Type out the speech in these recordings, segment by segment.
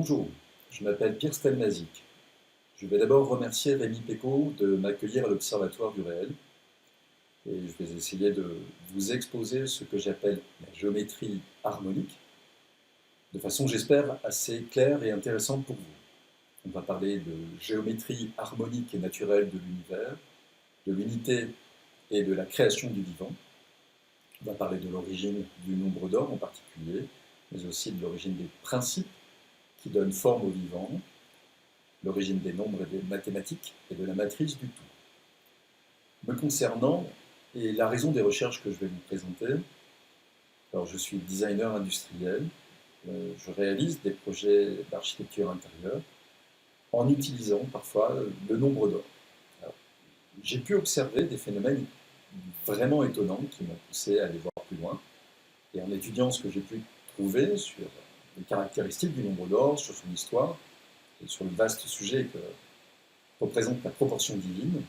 Bonjour, je m'appelle Pierre Stelmazik. Je vais d'abord remercier Rémi Pécaud de m'accueillir à l'Observatoire du réel et je vais essayer de vous exposer ce que j'appelle la géométrie harmonique de façon, j'espère, assez claire et intéressante pour vous. On va parler de géométrie harmonique et naturelle de l'univers, de l'unité et de la création du vivant. On va parler de l'origine du nombre d'or en particulier, mais aussi de l'origine des principes qui donnent forme au vivant, l'origine des nombres et des mathématiques et de la matrice du tout. Me concernant, et la raison des recherches que je vais vous présenter, alors je suis designer industriel, je réalise des projets d'architecture intérieure en utilisant parfois le nombre d'or. J'ai pu observer des phénomènes vraiment étonnants qui m'ont poussé à aller voir plus loin. Et en étudiant ce que j'ai pu trouver sur les caractéristiques du nombre d'or, sur son histoire, et sur le vaste sujet que représente la proportion divine.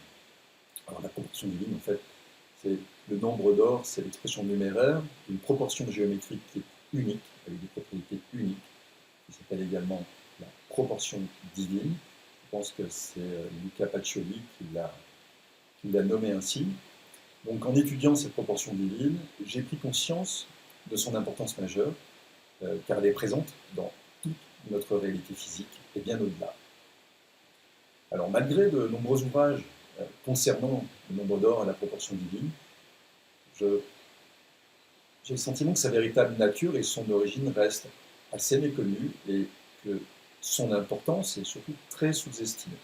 Alors la proportion divine, en fait, c'est le nombre d'or, c'est l'expression numéraire d'une proportion géométrique qui est unique, avec des propriétés uniques, qui s'appelle également la proportion divine. Je pense que c'est Luca Pacioli qui l'a nommé ainsi. Donc en étudiant cette proportion divine, j'ai pris conscience de son importance majeure, car elle est présente dans toute notre réalité physique et bien au-delà. Alors malgré de nombreux ouvrages concernant le nombre d'or et la proportion divine, j'ai le sentiment que sa véritable nature et son origine restent assez méconnues et que son importance est surtout très sous-estimée.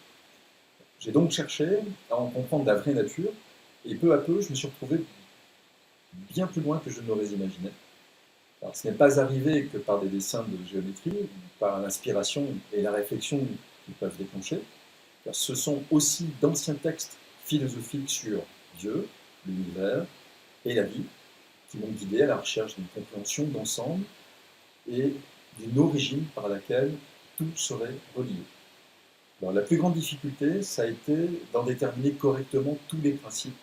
J'ai donc cherché à en comprendre la vraie nature et peu à peu je me suis retrouvé bien plus loin que je ne l'aurais imaginé. Alors, ce n'est pas arrivé que par des dessins de géométrie, ou par l'inspiration et la réflexion qu'ils peuvent déclencher, car ce sont aussi d'anciens textes philosophiques sur Dieu, l'univers et la vie qui m'ont guidé à la recherche d'une compréhension d'ensemble et d'une origine par laquelle tout serait relié. Alors, la plus grande difficulté, ça a été d'en déterminer correctement tous les principes,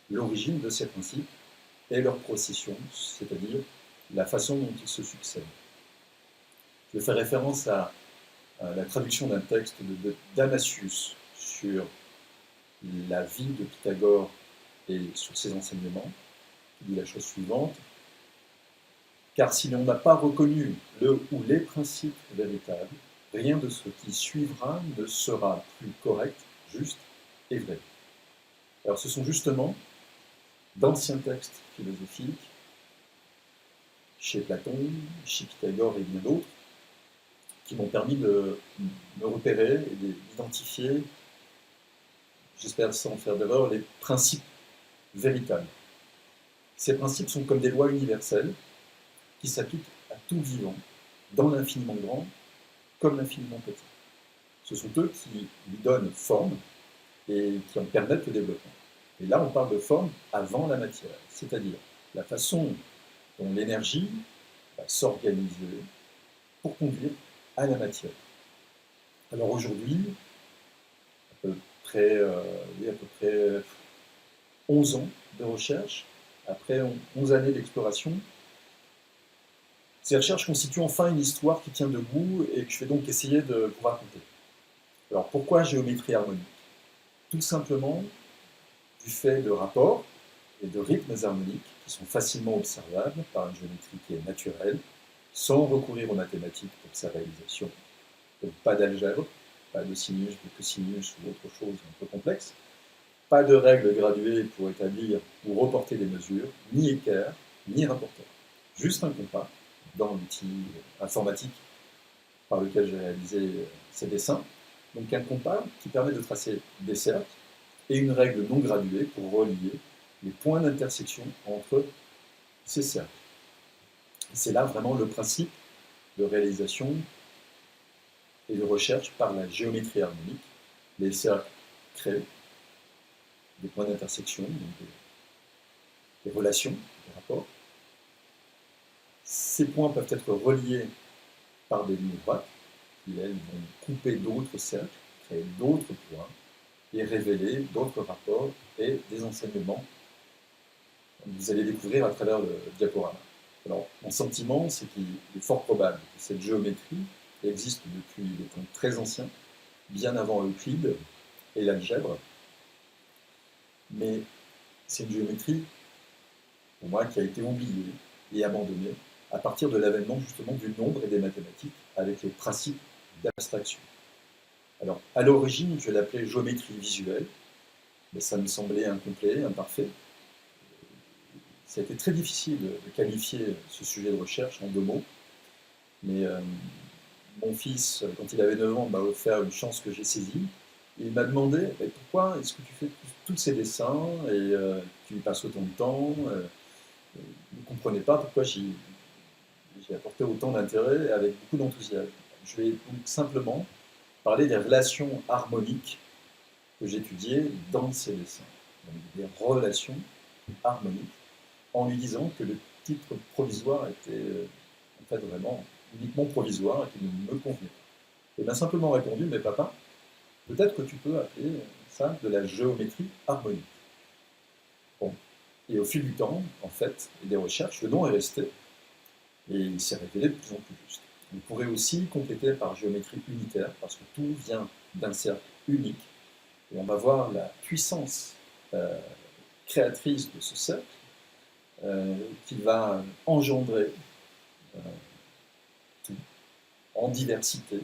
l'origine de ces principes et leur procession, c'est-à-dire la façon dont ils se succèdent. Je fais référence à la traduction d'un texte de Damascius sur la vie de Pythagore et sur ses enseignements, qui dit la chose suivante: car si l'on n'a pas reconnu le ou les principes véritables, rien de ce qui suivra ne sera plus correct, juste et vrai. Alors ce sont justement d'anciens textes philosophiques, chez Platon, chez Pythagore et bien d'autres, qui m'ont permis de me repérer et d'identifier, j'espère sans faire d'erreur, les principes véritables. Ces principes sont comme des lois universelles qui s'appliquent à tout vivant, dans l'infiniment grand comme l'infiniment petit. Ce sont eux qui lui donnent forme et qui en permettent le développement. Et là, on parle de forme avant la matière, c'est-à-dire la façon dont l'énergie va s'organiser pour conduire à la matière. Alors aujourd'hui, à peu près 11 ans de recherche, après 11 années d'exploration, ces recherches constituent enfin une histoire qui tient debout et que je vais donc essayer de vous raconter. Alors pourquoi géométrie harmonique? Tout simplement du fait de rapports et de rythmes harmoniques qui sont facilement observables par une géométrie qui est naturelle, sans recourir aux mathématiques pour sa réalisation. Donc pas d'algèbre, pas de sinus, de cosinus ou autre chose un peu complexe, pas de règles graduées pour établir ou reporter des mesures, ni équerre, ni rapporteur. Juste un compas dans l'outil informatique par lequel j'ai réalisé ces dessins. Donc un compas qui permet de tracer des cercles et une règle non graduée pour relier les points d'intersection entre ces cercles. C'est là vraiment le principe de réalisation et de recherche par la géométrie harmonique. Les cercles créent des points d'intersection, donc des relations, des rapports. Ces points peuvent être reliés par des lignes droites, qui elles vont couper d'autres cercles, créer d'autres points, et révéler d'autres rapports et des enseignements que vous allez découvrir à travers le diaporama. Alors, mon sentiment, c'est qu'il est fort probable que cette géométrie existe depuis des temps très anciens, bien avant Euclide et l'algèbre, mais c'est une géométrie, pour moi, qui a été oubliée et abandonnée à partir de l'avènement justement du nombre et des mathématiques avec les principes d'abstraction. Alors, à l'origine, je l'appelais géométrie visuelle, mais ça me semblait incomplet, imparfait. Ça a été très difficile de qualifier ce sujet de recherche en 2 mots, mais mon fils, quand il avait 9 ans, m'a offert une chance que j'ai saisie. Il m'a demandé pourquoi est-ce que tu fais tous ces dessins et tu y passes autant de temps. Il ne comprenait pas pourquoi j'y apporté autant d'intérêt avec beaucoup d'enthousiasme. Je vais donc simplement parler des relations harmoniques que j'étudiais dans ces dessins. Donc des relations harmoniques, en lui disant que le titre provisoire était en fait vraiment uniquement provisoire et qu'il ne me convenait pas. Et bien simplement répondu, mais papa, peut-être que tu peux appeler ça de la géométrie harmonique. Bon. Et au fil du temps, en fait, et des recherches, le nom est resté, et il s'est révélé de plus en plus juste. On pourrait aussi compléter par géométrie unitaire, parce que tout vient d'un cercle unique, et on va voir la puissance créatrice de ce cercle, qui va engendrer tout en diversité,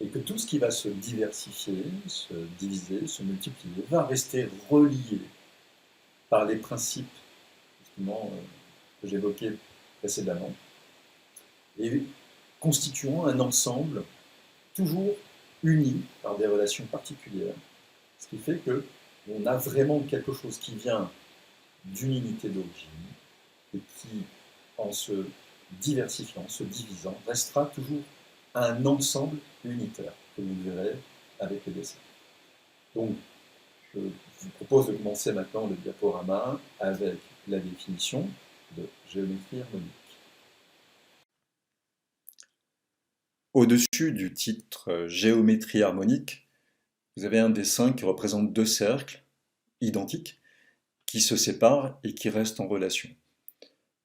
et que tout ce qui va se diversifier, se diviser, se multiplier, va rester relié par les principes justement, que j'évoquais précédemment, et constituant un ensemble toujours uni par des relations particulières, ce qui fait qu'on a vraiment quelque chose qui vient d'une unité d'origine et qui, en se diversifiant, se divisant, restera toujours un ensemble unitaire, que vous verrez avec les dessins. Donc, je vous propose de commencer maintenant le diaporama avec la définition de géométrie harmonique. Au-dessus du titre géométrie harmonique, vous avez un dessin qui représente 2 cercles identiques qui se séparent et qui restent en relation.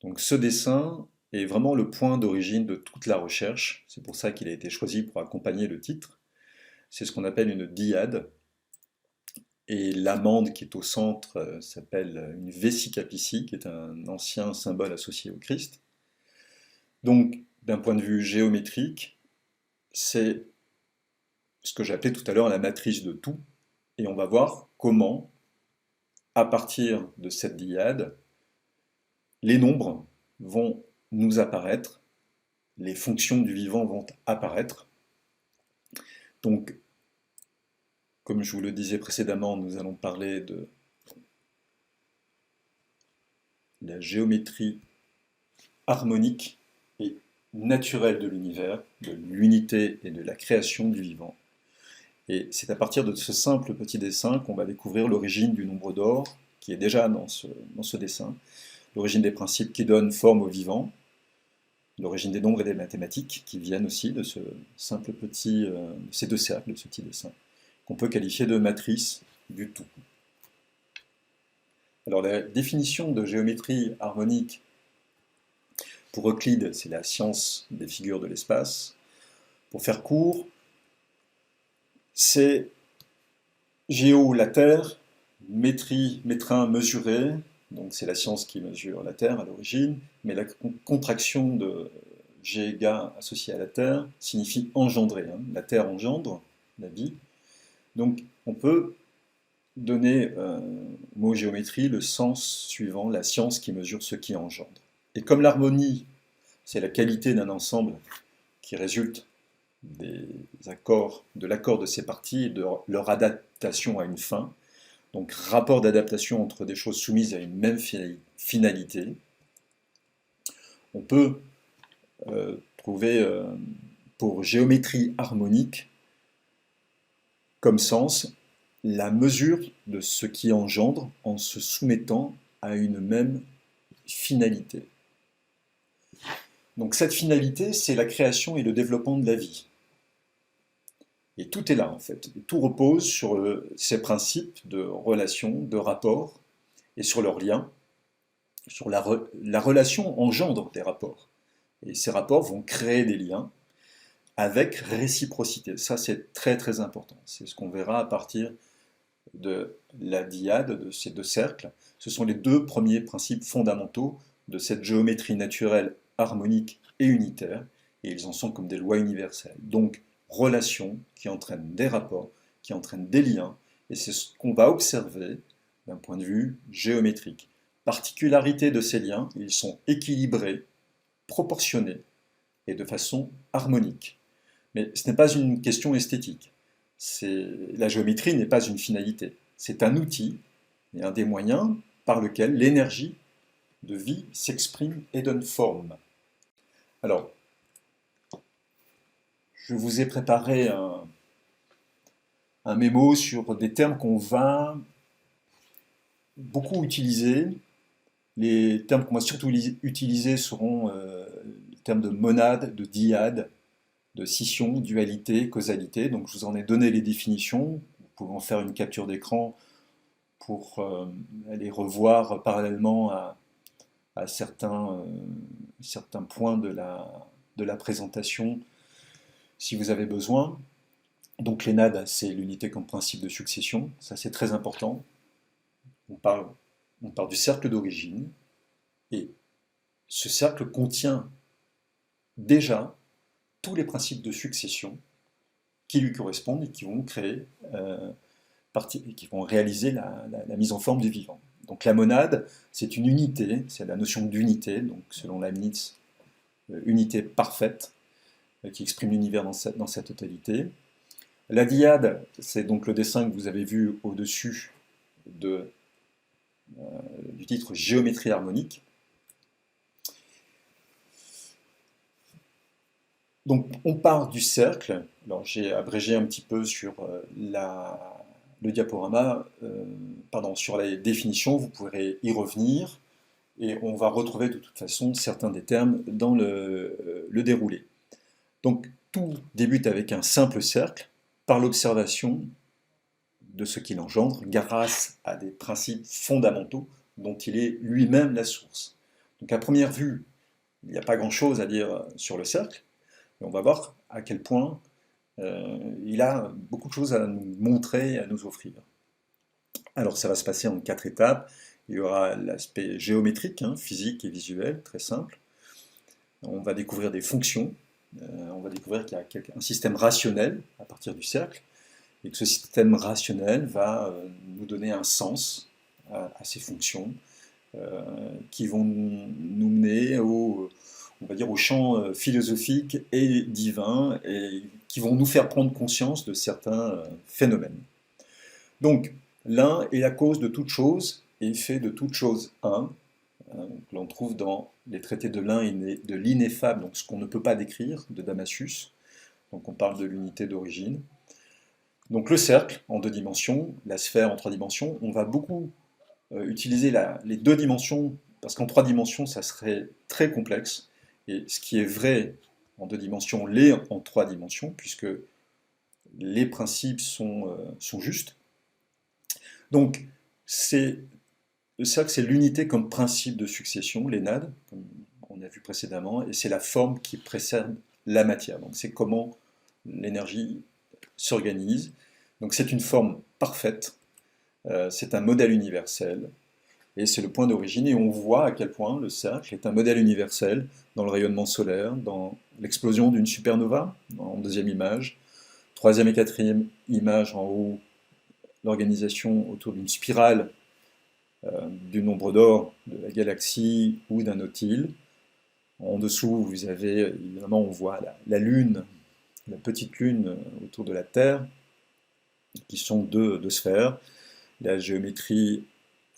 Donc ce dessin est vraiment le point d'origine de toute la recherche, c'est pour ça qu'il a été choisi pour accompagner le titre. C'est ce qu'on appelle une dyade, et l'amande qui est au centre s'appelle une vesicapicie, qui est un ancien symbole associé au Christ. Donc d'un point de vue géométrique, c'est ce que j'appelais tout à l'heure la matrice de tout, et on va voir comment, à partir de cette dyade, les nombres vont nous apparaître, les fonctions du vivant vont apparaître. Donc, comme je vous le disais précédemment, nous allons parler de la géométrie harmonique et naturelle de l'univers, de l'unité et de la création du vivant. Et c'est à partir de ce simple petit dessin qu'on va découvrir l'origine du nombre d'or, qui est déjà dans ce dessin, l'origine des principes qui donnent forme au vivant, l'origine des nombres et des mathématiques qui viennent aussi de ce simple petit, de ces 2 cercles, de ce petit dessin, qu'on peut qualifier de matrice du tout. Alors la définition de géométrie harmonique pour Euclide, c'est la science des figures de l'espace. Pour faire court, c'est géo, la Terre, métrie, métrin, mesurer, donc c'est la science qui mesure la Terre à l'origine, mais la contraction de G-Ga associée à la Terre signifie engendrer. La Terre engendre la vie. Donc on peut donner au mot géométrie le sens suivant, la science qui mesure ce qui engendre. Et comme l'harmonie, c'est la qualité d'un ensemble qui résulte des accords, de l'accord de ses parties et de leur adaptation à une fin, donc rapport d'adaptation entre des choses soumises à une même finalité, on peut trouver pour géométrie harmonique comme sens la mesure de ce qui engendre en se soumettant à une même finalité. Donc cette finalité, c'est la création et le développement de la vie. Et tout est là en fait. Et tout repose sur ces principes de relation, de rapport, et sur leurs liens. La relation engendre des rapports. Et ces rapports vont créer des liens. avec réciprocité. Ça, c'est très très important. C'est ce qu'on verra à partir de la dyade, de ces deux cercles. Ce sont les deux premiers principes fondamentaux de cette géométrie naturelle harmonique et unitaire, et ils en sont comme des lois universelles. Donc, relations qui entraînent des rapports, qui entraînent des liens, et c'est ce qu'on va observer d'un point de vue géométrique. Particularité de ces liens, ils sont équilibrés, proportionnés et de façon harmonique. Mais ce n'est pas une question esthétique. La géométrie n'est pas une finalité. C'est un outil et un des moyens par lequel l'énergie de vie s'exprime et donne forme. Alors, je vous ai préparé un mémo sur des termes qu'on va beaucoup utiliser. Les termes qu'on va surtout utiliser seront les termes de monade, de dyade, de scission, dualité, causalité. Donc je vous en ai donné les définitions. Vous pouvez en faire une capture d'écran pour aller revoir parallèlement à certains points de la présentation si vous avez besoin. Donc l'ENAD, c'est l'unité comme principe de succession. Ça, c'est très important. On parle du cercle d'origine. Et ce cercle contient déjà tous les principes de succession qui lui correspondent et qui vont créer, qui vont réaliser la mise en forme du vivant. Donc la monade, c'est une unité, c'est la notion d'unité, donc selon Leibniz, unité parfaite, qui exprime l'univers dans sa totalité. La dyade, c'est donc le dessin que vous avez vu au-dessus du titre Géométrie harmonique. Donc on part du cercle. Alors j'ai abrégé un petit peu sur le diaporama, sur les définitions, vous pourrez y revenir et on va retrouver de toute façon certains des termes dans le déroulé. Donc tout débute avec un simple cercle par l'observation de ce qu'il engendre grâce à des principes fondamentaux dont il est lui-même la source. Donc à première vue, il n'y a pas grand-chose à dire sur le cercle, mais on va voir à quel point il a beaucoup de choses à nous montrer, à nous offrir. Alors ça va se passer en 4 étapes. Il y aura l'aspect géométrique, physique et visuel, très simple. On va découvrir des fonctions. On va découvrir qu'il y a un système rationnel à partir du cercle, et que ce système rationnel va nous donner un sens à ces fonctions, qui vont nous mener on va dire, au champ philosophique et divin, et qui vont nous faire prendre conscience de certains phénomènes. Donc, l'un est la cause de toute chose et fait de toute chose un, que l'on trouve dans les traités de l'un et de l'ineffable, donc ce qu'on ne peut pas décrire, de Damascius. Donc on parle de l'unité d'origine. Donc le cercle en 2 dimensions, la sphère en 3 dimensions, on va beaucoup utiliser les 2 dimensions, parce qu'en 3 dimensions, ça serait très complexe, et ce qui est vrai en 2 dimensions l'est en 3 dimensions, puisque les principes sont justes. Donc, le cercle, c'est l'unité comme principe de succession, l'ENAD, comme on a vu précédemment, et c'est la forme qui précède la matière. Donc, c'est comment l'énergie s'organise. Donc, c'est une forme parfaite, c'est un modèle universel, et c'est le point d'origine, et on voit à quel point le cercle est un modèle universel dans le rayonnement solaire, dans l'explosion d'une supernova, en 2e image, 3e et 4e image en haut, l'organisation autour d'une spirale du nombre d'or de la galaxie ou d'un nautile. En dessous, vous avez, évidemment, on voit la Lune, la petite Lune autour de la Terre, qui sont deux sphères. La géométrie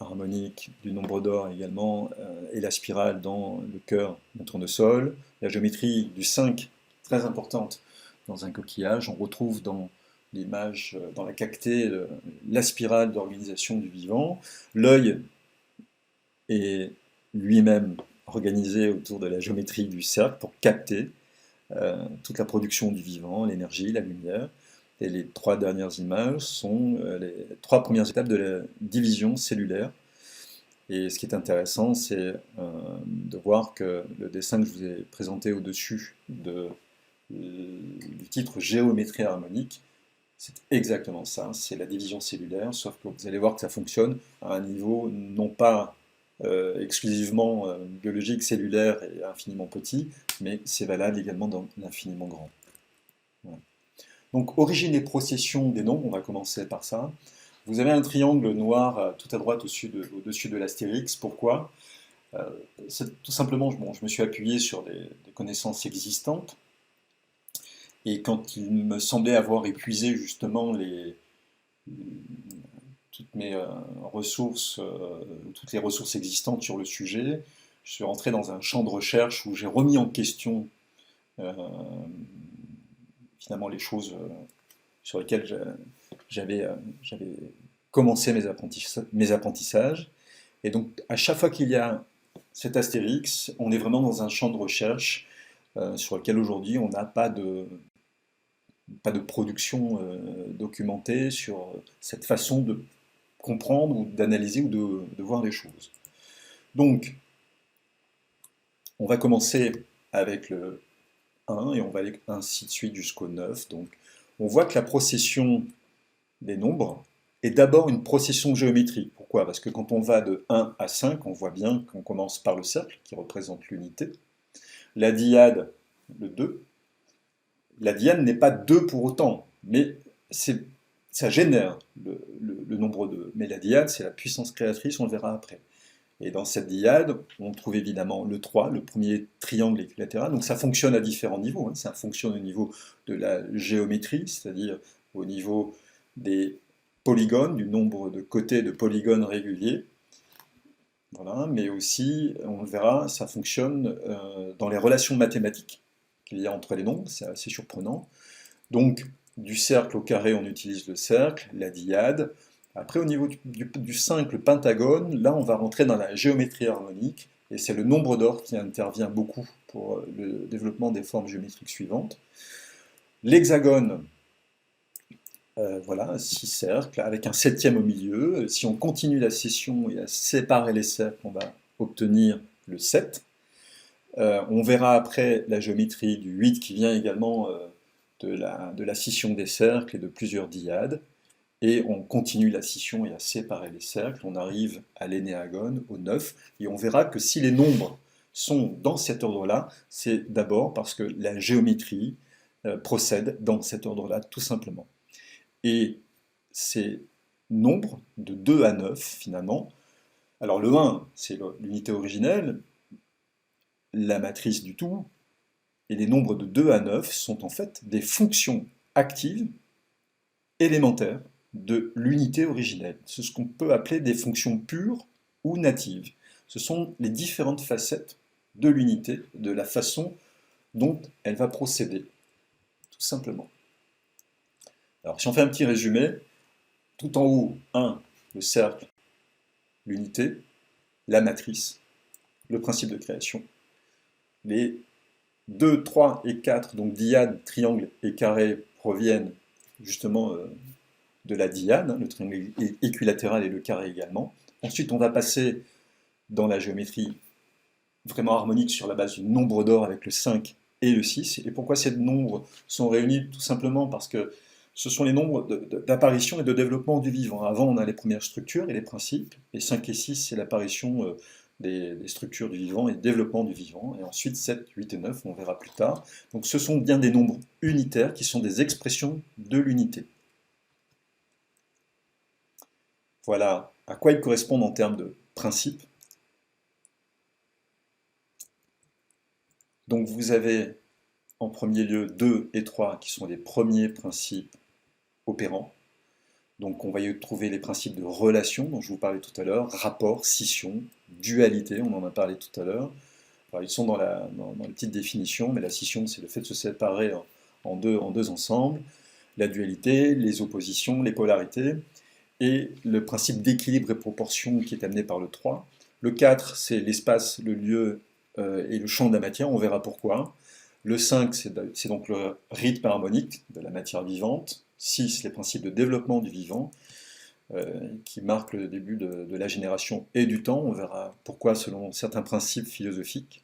harmonique du nombre d'or également, et la spirale dans le cœur d'un tournesol. La géométrie du 5, très importante dans un coquillage. On retrouve dans l'image, dans la cactée, la spirale d'organisation du vivant. L'œil est lui-même organisé autour de la géométrie du cercle pour capter toute la production du vivant, l'énergie, la lumière. Et les 3 dernières images sont les 3 premières étapes de la division cellulaire. Et ce qui est intéressant, c'est de voir que le dessin que je vous ai présenté au-dessus de du titre géométrie harmonique, c'est exactement ça, c'est la division cellulaire, sauf que vous allez voir que ça fonctionne à un niveau non pas exclusivement biologique, cellulaire et infiniment petit, mais c'est valable également dans l'infiniment grand. Voilà. Donc, origine et procession des nombres, on va commencer par ça. Vous avez un triangle noir tout à droite au-dessus de l'astérix. Pourquoi? C'est tout simplement, bon, je me suis appuyé sur des connaissances existantes, et quand il me semblait avoir épuisé justement toutes mes ressources, toutes les ressources existantes sur le sujet, je suis rentré dans un champ de recherche où j'ai remis en question euh, finalement les choses sur lesquelles j'avais commencé mes apprentissages. Et donc, à chaque fois qu'il y a cet astérix, on est vraiment dans un champ de recherche sur lequel aujourd'hui on n'a pas de production documentée sur cette façon de comprendre ou d'analyser ou de voir les choses. Donc, on va commencer avec le 1 et on va aller ainsi de suite jusqu'au 9. Donc, on voit que la procession des nombres est d'abord une procession géométrique. Pourquoi? Parce que quand on va de 1 à 5, on voit bien qu'on commence par le cercle, qui représente l'unité. La dyade, le 2. La dyade n'est pas 2 pour autant, mais ça génère le nombre 2. Mais la dyade, c'est la puissance créatrice, on le verra après. Et dans cette dyade, on trouve évidemment le 3, le premier triangle équilatéral. Donc ça fonctionne à différents niveaux. Ça fonctionne au niveau de la géométrie, c'est-à-dire au niveau des polygones, du nombre de côtés de polygones réguliers. Voilà, mais aussi, on le verra, ça fonctionne dans les relations mathématiques qu'il y a entre les nombres, c'est assez surprenant. Donc, du cercle au carré, on utilise le cercle, la dyade. Après, au niveau du simple pentagone, là, on va rentrer dans la géométrie harmonique, et c'est le nombre d'or qui intervient beaucoup pour le développement des formes géométriques suivantes. L'hexagone, voilà, 6 cercles, avec un septième au milieu. Si on continue la scission et à séparer les cercles, on va obtenir le 7. On verra après la géométrie du 8 qui vient également de la scission des cercles et de plusieurs dyades. Et on continue la scission et à séparer les cercles. On arrive à l'énéagone, au 9. Et on verra que si les nombres sont dans cet ordre-là, c'est d'abord parce que la géométrie procède dans cet ordre-là, tout simplement. Et ces nombres de 2 à 9, finalement, alors le 1, c'est l'unité originelle, la matrice du tout, et les nombres de 2 à 9 sont en fait des fonctions actives élémentaires de l'unité originelle. C'est ce qu'on peut appeler des fonctions pures ou natives. Ce sont les différentes facettes de l'unité, de la façon dont elle va procéder, tout simplement. Alors si on fait un petit résumé, tout en haut, 1, le cercle, l'unité, la matrice, le principe de création. Les 2, 3 et 4, donc dyade, triangle et carré, proviennent justement de la dyade, le triangle équilatéral et le carré également. Ensuite, on va passer dans la géométrie vraiment harmonique sur la base du nombre d'or avec le 5 et le 6. Et pourquoi ces nombres sont réunis? Tout simplement parce que ce sont les nombres d'apparition et de développement du vivant. Avant, on a les premières structures et les principes, et 5 et 6, c'est l'apparition des structures du vivant et le développement du vivant. Et ensuite, 7, 8 et 9, on verra plus tard. Donc ce sont bien des nombres unitaires qui sont des expressions de l'unité. Voilà à quoi ils correspondent en termes de principes. Donc vous avez en premier lieu 2 et 3 qui sont les premiers principes opérants. Donc on va y trouver les principes de relation dont je vous parlais tout à l'heure, rapport, scission, dualité, on en a parlé tout à l'heure. Alors, ils sont dans la petite définition, mais la scission c'est le fait de se séparer en deux ensembles, la dualité, les oppositions, les polarités, et le principe d'équilibre et proportion qui est amené par le 3. Le 4 c'est l'espace, le lieu et le champ de la matière, on verra pourquoi. Le 5 c'est donc le rythme harmonique de la matière vivante. 6, les principes de développement du vivant, qui marquent le début de la génération et du temps. On verra pourquoi selon certains principes philosophiques.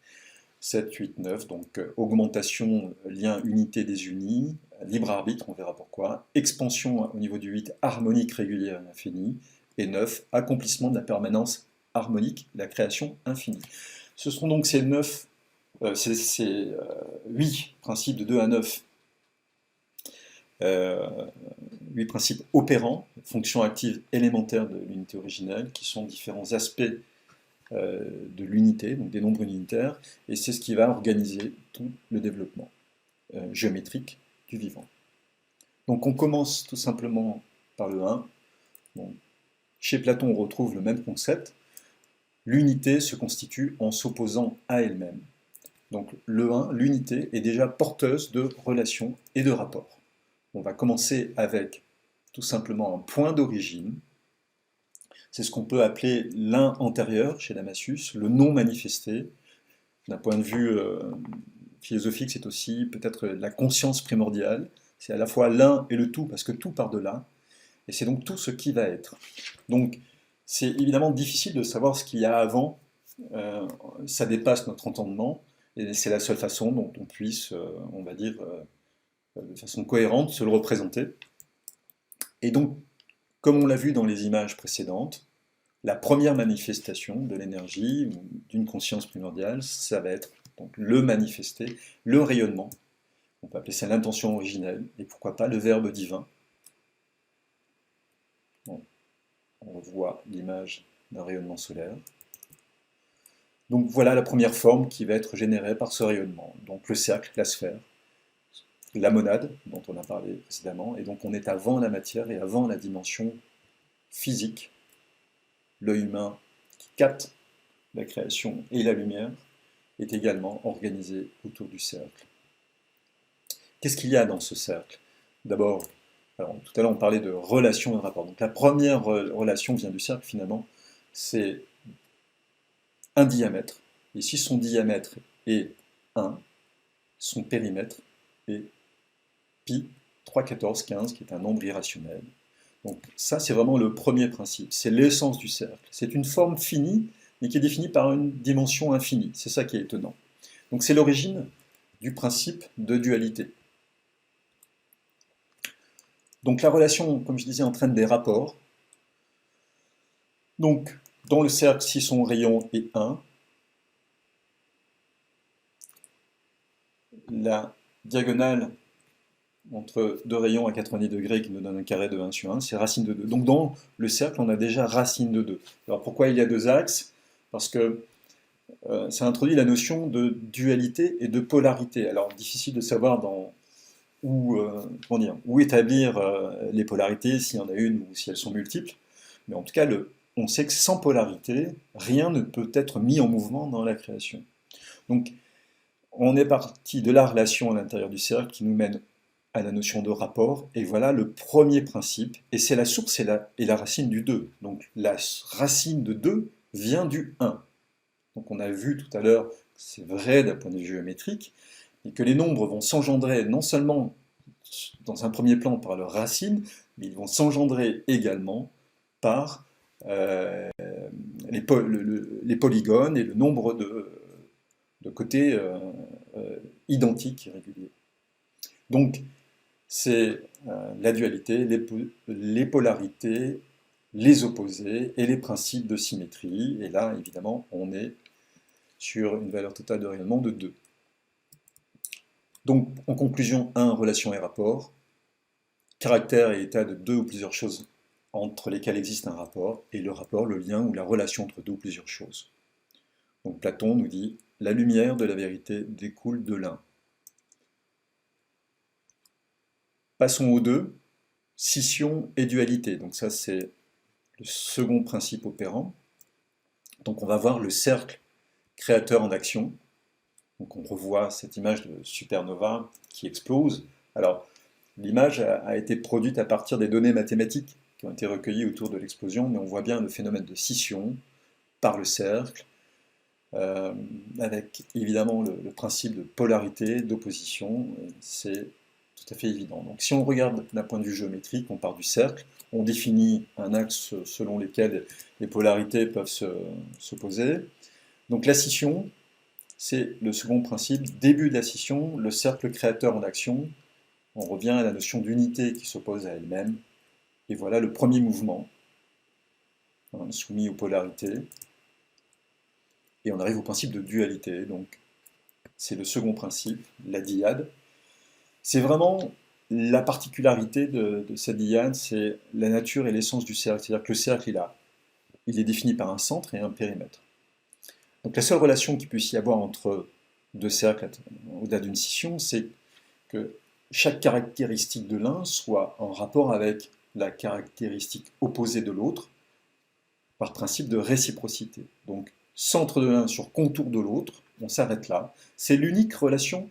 7, 8, 9, donc augmentation, lien, unité, désunie, libre arbitre, on verra pourquoi, expansion au niveau du 8, harmonique, régulière et infinie, et 9, accomplissement de la permanence harmonique, la création infinie. Ce sont donc ces 8 principes de 2 à 9, 8 principes opérants, fonctions actives élémentaires de l'unité originelle, qui sont différents aspects de l'unité, donc des nombres unitaires, et c'est ce qui va organiser tout le développement géométrique du vivant. Donc on commence tout simplement par le 1. Bon, chez Platon, on retrouve le même concept. L'unité se constitue en s'opposant à elle-même. Donc le 1, l'unité, est déjà porteuse de relations et de rapports. On va commencer avec tout simplement un point d'origine. C'est ce qu'on peut appeler l'un antérieur chez Damascus, le non manifesté. D'un point de vue philosophique, c'est aussi peut-être la conscience primordiale. C'est à la fois l'un et le tout, parce que tout part de là. Et c'est donc tout ce qui va être. Donc, c'est évidemment difficile de savoir ce qu'il y a avant. Ça dépasse notre entendement. Et c'est la seule façon dont on puisse, on va dire, de façon cohérente, se le représenter. Et donc, comme on l'a vu dans les images précédentes, la première manifestation de l'énergie ou d'une conscience primordiale, ça va être donc le manifesté, le rayonnement. On peut appeler ça l'intention originelle, et pourquoi pas le verbe divin. Bon, on revoit l'image d'un rayonnement solaire. Donc voilà la première forme qui va être générée par ce rayonnement. Donc le cercle, la sphère, la monade, dont on a parlé précédemment, et donc on est avant la matière et avant la dimension physique. L'œil humain qui capte la création et la lumière est également organisé autour du cercle. Qu'est-ce qu'il y a dans ce cercle? D'abord, tout à l'heure on parlait de relation et de rapport. Donc la première relation vient du cercle finalement, c'est un diamètre. Et si son diamètre est 1, son périmètre est pi 3, 14, 15, qui est un nombre irrationnel. Donc ça, c'est vraiment le premier principe, c'est l'essence du cercle. C'est une forme finie, mais qui est définie par une dimension infinie. C'est ça qui est étonnant. Donc c'est l'origine du principe de dualité. Donc la relation, comme je disais, entraîne des rapports. Donc, dans le cercle, si son rayon est 1, la diagonale entre deux rayons à 90 degrés qui nous donne un carré de 1 sur 1, c'est racine de 2. Donc dans le cercle, on a déjà racine de 2. Alors pourquoi il y a deux axes? Parce que ça introduit la notion de dualité et de polarité. Alors difficile de savoir où établir les polarités, s'il y en a une ou si elles sont multiples. Mais en tout cas, on sait que sans polarité, rien ne peut être mis en mouvement dans la création. Donc on est parti de la relation à l'intérieur du cercle qui nous mène à la notion de rapport, et voilà le premier principe, et c'est la source et la racine du 2. Donc la racine de 2 vient du 1. Donc on a vu tout à l'heure, c'est vrai d'un point de vue géométrique, et que les nombres vont s'engendrer non seulement dans un premier plan par leur racine, mais ils vont s'engendrer également par les polygones et le nombre de côtés identiques et réguliers. Donc, c'est la dualité, les polarités, les opposés et les principes de symétrie. Et là, évidemment, on est sur une valeur totale de rayonnement de 2. Donc, en conclusion, 1, relation et rapport, caractère et état de deux ou plusieurs choses entre lesquelles existe un rapport, et le rapport, le lien ou la relation entre deux ou plusieurs choses. Donc Platon nous dit, la lumière de la vérité découle de l'un. Passons au 2, scission et dualité. Donc ça, c'est le second principe opérant. Donc on va voir le cercle créateur en action. Donc on revoit cette image de supernova qui explose. Alors l'image a été produite à partir des données mathématiques qui ont été recueillies autour de l'explosion, mais on voit bien le phénomène de scission par le cercle, avec évidemment le principe de polarité, d'opposition, c'est tout à fait évident. Donc si on regarde d'un point de vue géométrique, on part du cercle, on définit un axe selon lequel les polarités peuvent s'opposer. Donc la scission, c'est le second principe, début de la scission, le cercle créateur en action. On revient à la notion d'unité qui s'oppose à elle-même. Et voilà le premier mouvement, hein, soumis aux polarités. Et on arrive au principe de dualité. Donc, c'est le second principe, la dyade. C'est vraiment la particularité de cette dyade, c'est la nature et l'essence du cercle. C'est-à-dire que le cercle, il est défini par un centre et un périmètre. Donc la seule relation qu'il puisse y avoir entre deux cercles au-delà d'une scission, c'est que chaque caractéristique de l'un soit en rapport avec la caractéristique opposée de l'autre par principe de réciprocité. Donc centre de l'un sur contour de l'autre, on s'arrête là. C'est l'unique relation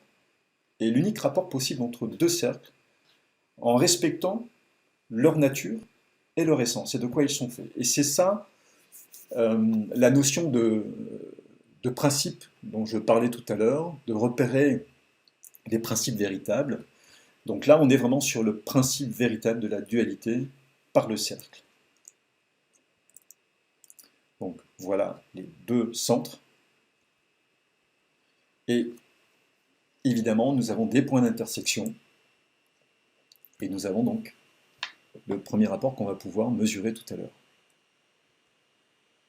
et l'unique rapport possible entre deux cercles en respectant leur nature et leur essence, et de quoi ils sont faits. Et c'est ça la notion de principe dont je parlais tout à l'heure, de repérer des principes véritables. Donc là, on est vraiment sur le principe véritable de la dualité par le cercle. Donc voilà les deux centres. Et évidemment, nous avons des points d'intersection. Et nous avons donc le premier rapport qu'on va pouvoir mesurer tout à l'heure.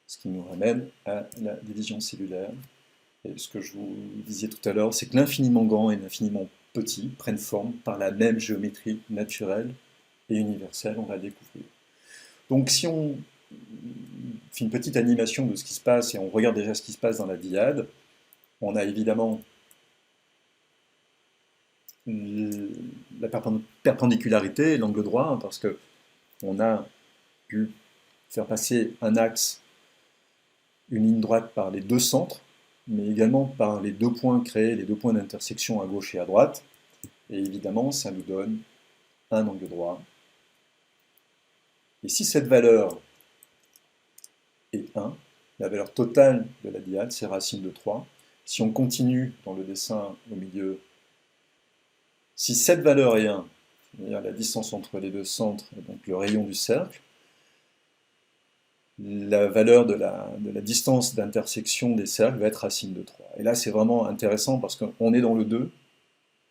Ce qui nous ramène à la division cellulaire. Et ce que je vous disais tout à l'heure, c'est que l'infiniment grand et l'infiniment petit prennent forme par la même géométrie naturelle et universelle, on va découvrir. Donc si on fait une petite animation de ce qui se passe et on regarde déjà ce qui se passe dans la dyade, on a évidemment la perpendicularité et l'angle droit, hein, parce que on a pu faire passer un axe, une ligne droite par les deux centres, mais également par les deux points créés, les deux points d'intersection à gauche et à droite. Et évidemment, ça nous donne un angle droit. Et si cette valeur est 1, la valeur totale de la dyade, c'est racine de 3. Si on continue dans le dessin au milieu, si cette valeur est 1, c'est-à-dire la distance entre les deux centres, et donc le rayon du cercle, la valeur de la distance d'intersection des cercles va être racine de 3. Et là, c'est vraiment intéressant parce qu'on est dans le 2.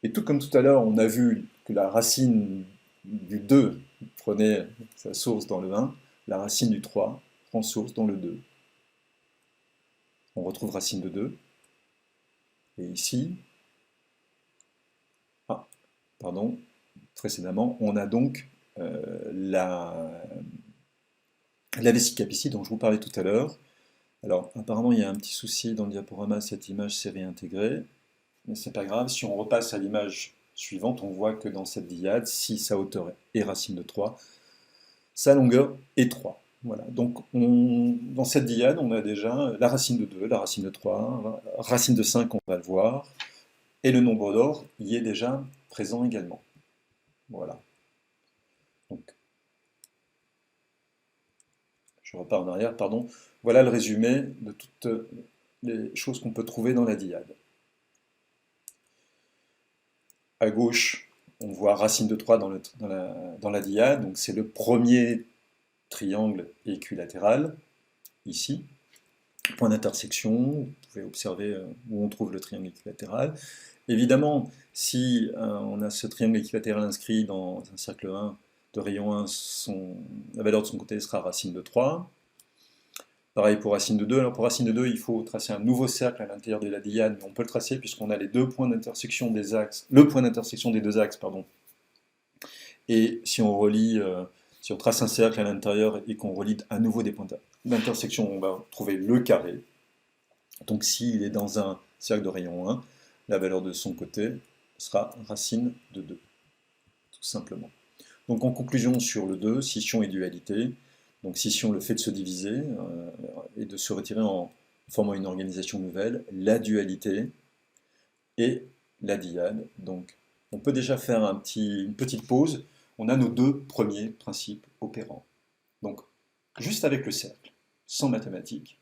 Et tout comme tout à l'heure, on a vu que la racine du 2 prenait sa source dans le 1, la racine du 3 prend source dans le 2. On retrouve racine de 2. Et ici, précédemment, on a donc la vésicale ici dont je vous parlais tout à l'heure. Alors, apparemment, il y a un petit souci dans le diaporama, cette image s'est réintégrée. Mais c'est pas grave, si on repasse à l'image suivante, on voit que dans cette dyade, si sa hauteur est racine de 3, sa longueur est 3. Voilà. Donc dans cette dyade, on a déjà la racine de 2, la racine de 3, racine de 5, on va le voir, et le nombre d'or y est déjà présent également. Voilà. Donc, je repars en arrière, pardon. Voilà le résumé de toutes les choses qu'on peut trouver dans la dyade. À gauche, on voit racine de 3 dans la dyade, donc c'est le premier triangle équilatéral, ici. Point d'intersection, vous pouvez observer où on trouve le triangle équilatéral. Évidemment, si on a ce triangle équilatéral inscrit dans un cercle 1 de rayon 1, la valeur de son côté sera racine de 3. Pareil pour racine de 2. Alors pour racine de 2, il faut tracer un nouveau cercle à l'intérieur de la dyade, mais on peut le tracer puisqu'on a les deux points d'intersection des axes, le point d'intersection des deux axes, pardon. Et si on relie, si on trace un cercle à l'intérieur et qu'on relie à nouveau des points d'intersection, on va trouver le carré. Donc s'il est dans un cercle de rayon 1, la valeur de son côté sera racine de 2, tout simplement. Donc en conclusion sur le 2, scission et dualité. Donc scission, le fait de se diviser et de se retirer en formant une organisation nouvelle, la dualité et la dyade. Donc on peut déjà faire une petite pause. On a nos deux premiers principes opérants. Donc juste avec le cercle, sans mathématiques.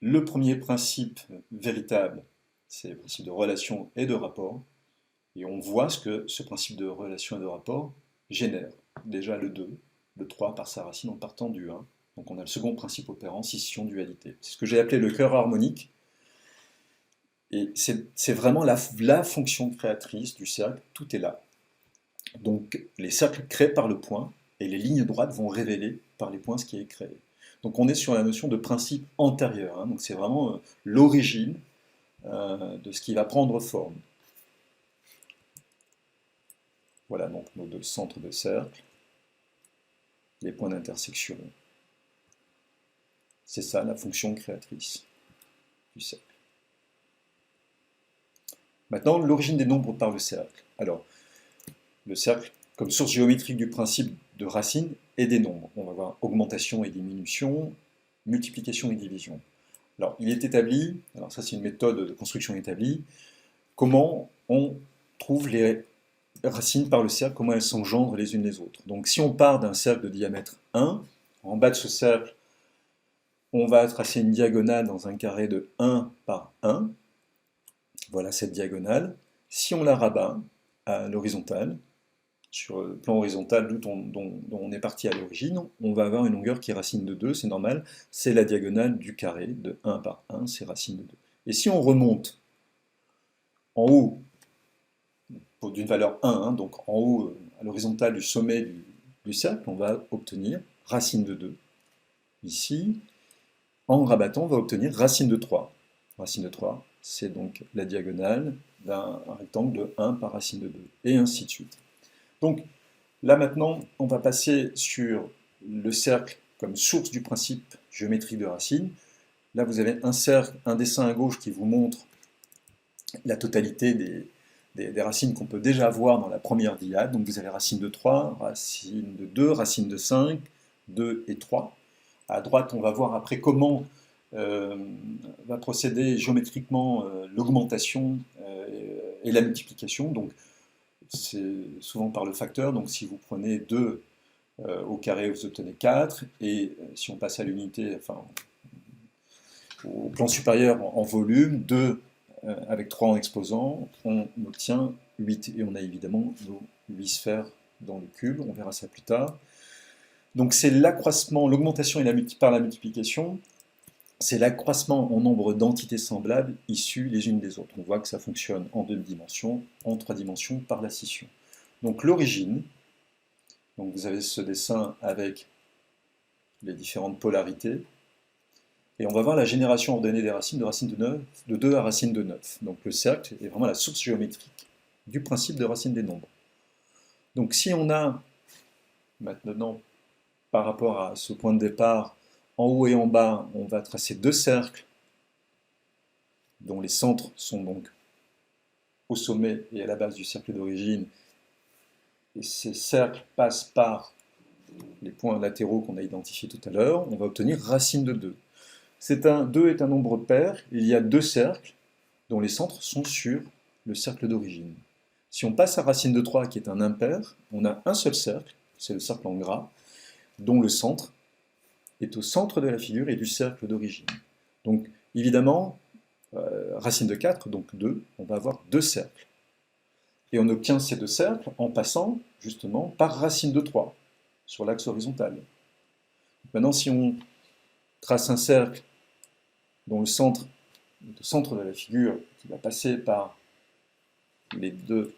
Le premier principe véritable, c'est le principe de relation et de rapport. Et on voit ce que ce principe de relation et de rapport génère. Déjà le 2, le 3 par sa racine en partant du 1. Donc on a le second principe opérant, scission, dualité. C'est ce que j'ai appelé le cœur harmonique. Et c'est vraiment la fonction créatrice du cercle, tout est là. Donc les cercles créés par le point et les lignes droites vont révéler par les points ce qui est créé. Donc on est sur la notion de principe antérieur, hein. Donc c'est vraiment l'origine de ce qui va prendre forme. Voilà donc nos deux centres de cercle, les points d'intersection. C'est ça la fonction créatrice du cercle. Maintenant, l'origine des nombres par le cercle. Alors, le cercle, comme source géométrique du principe de racine et des nombres. On va voir augmentation et diminution, multiplication et division. Alors, il est établi, alors ça c'est une méthode de construction établie, comment on trouve les racines par le cercle, comment elles s'engendrent les unes les autres. Donc si on part d'un cercle de diamètre 1, en bas de ce cercle, on va tracer une diagonale dans un carré de 1 par 1. Voilà cette diagonale. Si on la rabat à l'horizontale, sur le plan horizontal dont on est parti à l'origine, on va avoir une longueur qui est racine de 2, c'est normal, c'est la diagonale du carré de 1 par 1, c'est racine de 2. Et si on remonte en haut, d'une valeur 1, hein, donc en haut, à l'horizontale du sommet du cercle, on va obtenir racine de 2. Ici, en rabattant, on va obtenir racine de 3. Racine de 3, c'est donc la diagonale d'un rectangle de 1 par racine de 2, et ainsi de suite. Donc là maintenant, on va passer sur le cercle comme source du principe géométrique de racine. Là, vous avez un cercle, un dessin à gauche qui vous montre la totalité des racines qu'on peut déjà voir dans la première diade. Donc vous avez racine de 3, racine de 2, racine de 5, 2 et 3. À droite, on va voir après comment va procéder géométriquement l'augmentation et la multiplication. Donc c'est souvent par le facteur, donc si vous prenez 2 au carré, vous obtenez 4, et si on passe à l'unité, enfin au plan supérieur en volume, 2 avec 3 en exposant, on obtient 8, et on a évidemment nos 8 sphères dans le cube, on verra ça plus tard. Donc c'est l'accroissement, l'augmentation par la multiplication, c'est l'accroissement en nombre d'entités semblables issues les unes des autres. On voit que ça fonctionne en 2 dimensions, en 3 dimensions par la scission. Donc l'origine, donc vous avez ce dessin avec les différentes polarités, et on va voir la génération ordonnée des racines de 2 à racine de 9. Donc le cercle est vraiment la source géométrique du principe de racine des nombres. Donc si on a maintenant, par rapport à ce point de départ, en haut et en bas, on va tracer 2 cercles dont les centres sont donc au sommet et à la base du cercle d'origine. Et ces cercles passent par les points latéraux qu'on a identifiés tout à l'heure. On va obtenir racine de 2. 2 est un nombre pair. Il y a 2 cercles dont les centres sont sur le cercle d'origine. Si on passe à racine de 3, qui est un impair, on a un seul cercle, c'est le cercle en gras, dont le centre est au centre de la figure et du cercle d'origine. Donc évidemment, racine de 4, donc 2, on va avoir 2 cercles. Et on obtient ces 2 cercles en passant justement par racine de 3 sur l'axe horizontal. Maintenant, si on trace un cercle dont le centre de la figure qui va passer par les deux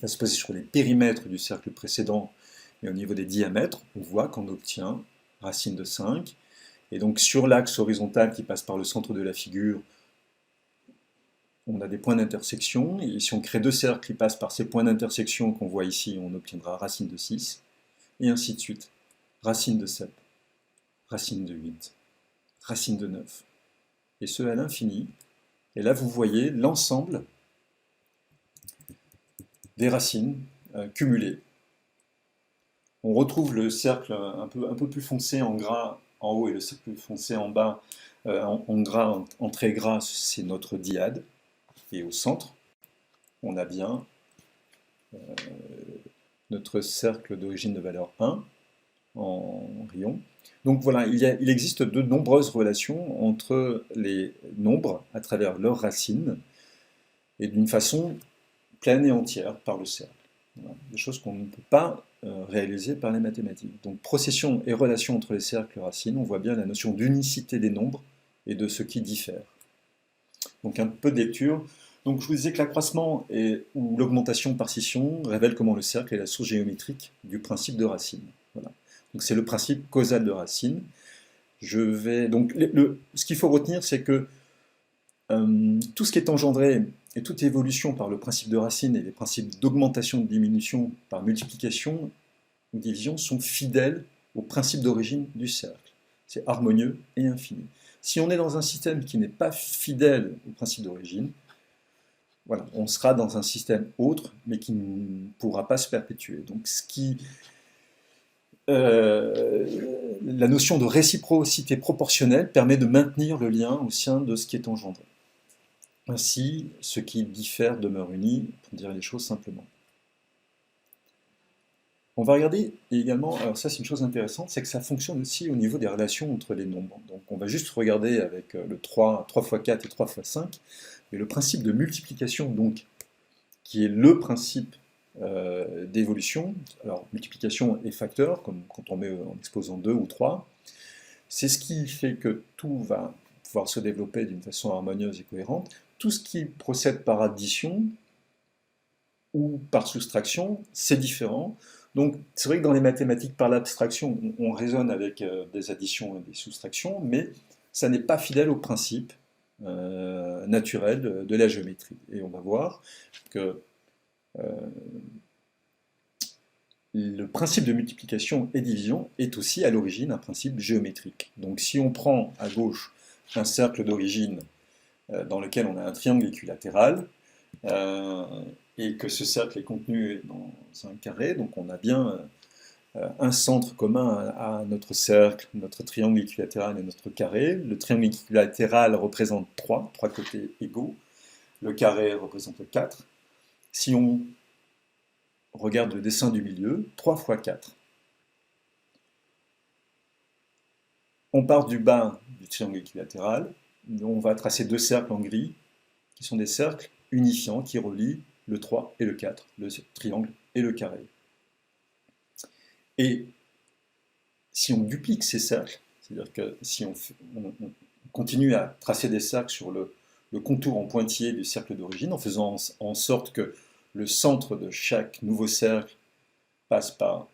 va se passer sur les périmètres du cercle précédent, et au niveau des diamètres, on voit qu'on obtient racine de 5. Et donc sur l'axe horizontal qui passe par le centre de la figure, on a des points d'intersection, et si on crée 2 cercles qui passent par ces points d'intersection qu'on voit ici, on obtiendra racine de 6, et ainsi de suite. Racine de 7, racine de 8, racine de 9, et ce à l'infini. Et là, vous voyez l'ensemble des racines cumulées. On retrouve le cercle un peu plus foncé en gras en haut et le cercle plus foncé en bas en gras, en très gras, c'est notre diade. Et au centre, on a bien notre cercle d'origine de valeur 1 en rayon. Donc voilà, il existe de nombreuses relations entre les nombres à travers leurs racines et d'une façon pleine et entière par le cercle. Voilà. Des choses qu'on ne peut pas réaliser par les mathématiques. Donc procession et relation entre les cercles racines, on voit bien la notion d'unicité des nombres et de ce qui diffère. Donc un peu de lecture. Donc je vous disais que l'accroissement ou l'augmentation par scission révèle comment le cercle est la source géométrique du principe de racine. Voilà. Donc c'est le principe causal de racine. Donc ce qu'il faut retenir, c'est que tout ce qui est engendré et toute évolution par le principe de racine et les principes d'augmentation et de diminution par multiplication ou division sont fidèles au principe d'origine du cercle. C'est harmonieux et infini. Si on est dans un système qui n'est pas fidèle au principe d'origine, voilà, on sera dans un système autre, mais qui ne pourra pas se perpétuer. Donc, la notion de réciprocité proportionnelle permet de maintenir le lien au sein de ce qui est engendré. Ainsi, ce qui diffère demeure uni, pour dire les choses simplement. On va regarder également, alors ça c'est une chose intéressante, c'est que ça fonctionne aussi au niveau des relations entre les nombres. Donc on va juste regarder avec le 3 x 4 et 3 x 5, mais le principe de multiplication, donc, qui est le principe d'évolution, alors multiplication et facteur, comme quand on met en exposant 2 ou 3, c'est ce qui fait que tout va pouvoir se développer d'une façon harmonieuse et cohérente. Tout ce qui procède par addition ou par soustraction, c'est différent. Donc c'est vrai que dans les mathématiques, par l'abstraction, on raisonne avec des additions et des soustractions, mais ça n'est pas fidèle au principe naturel de la géométrie. Et on va voir que le principe de multiplication et division est aussi à l'origine un principe géométrique. Donc si on prend à gauche un cercle d'origine dans lequel on a un triangle équilatéral, et que ce cercle est contenu dans un carré, donc on a bien un centre commun à notre cercle, notre triangle équilatéral et notre carré. Le triangle équilatéral représente 3 côtés égaux, le carré représente 4. Si on regarde le dessin du milieu, 3 fois 4. On part du bas du triangle équilatéral, on va tracer 2 cercles en gris, qui sont des cercles unifiants qui relient le 3 et le 4, le triangle et le carré. Et si on duplique ces cercles, c'est-à-dire que si on continue à tracer des cercles sur le contour en pointillé du cercle d'origine, en faisant en sorte que le centre de chaque nouveau cercle passe par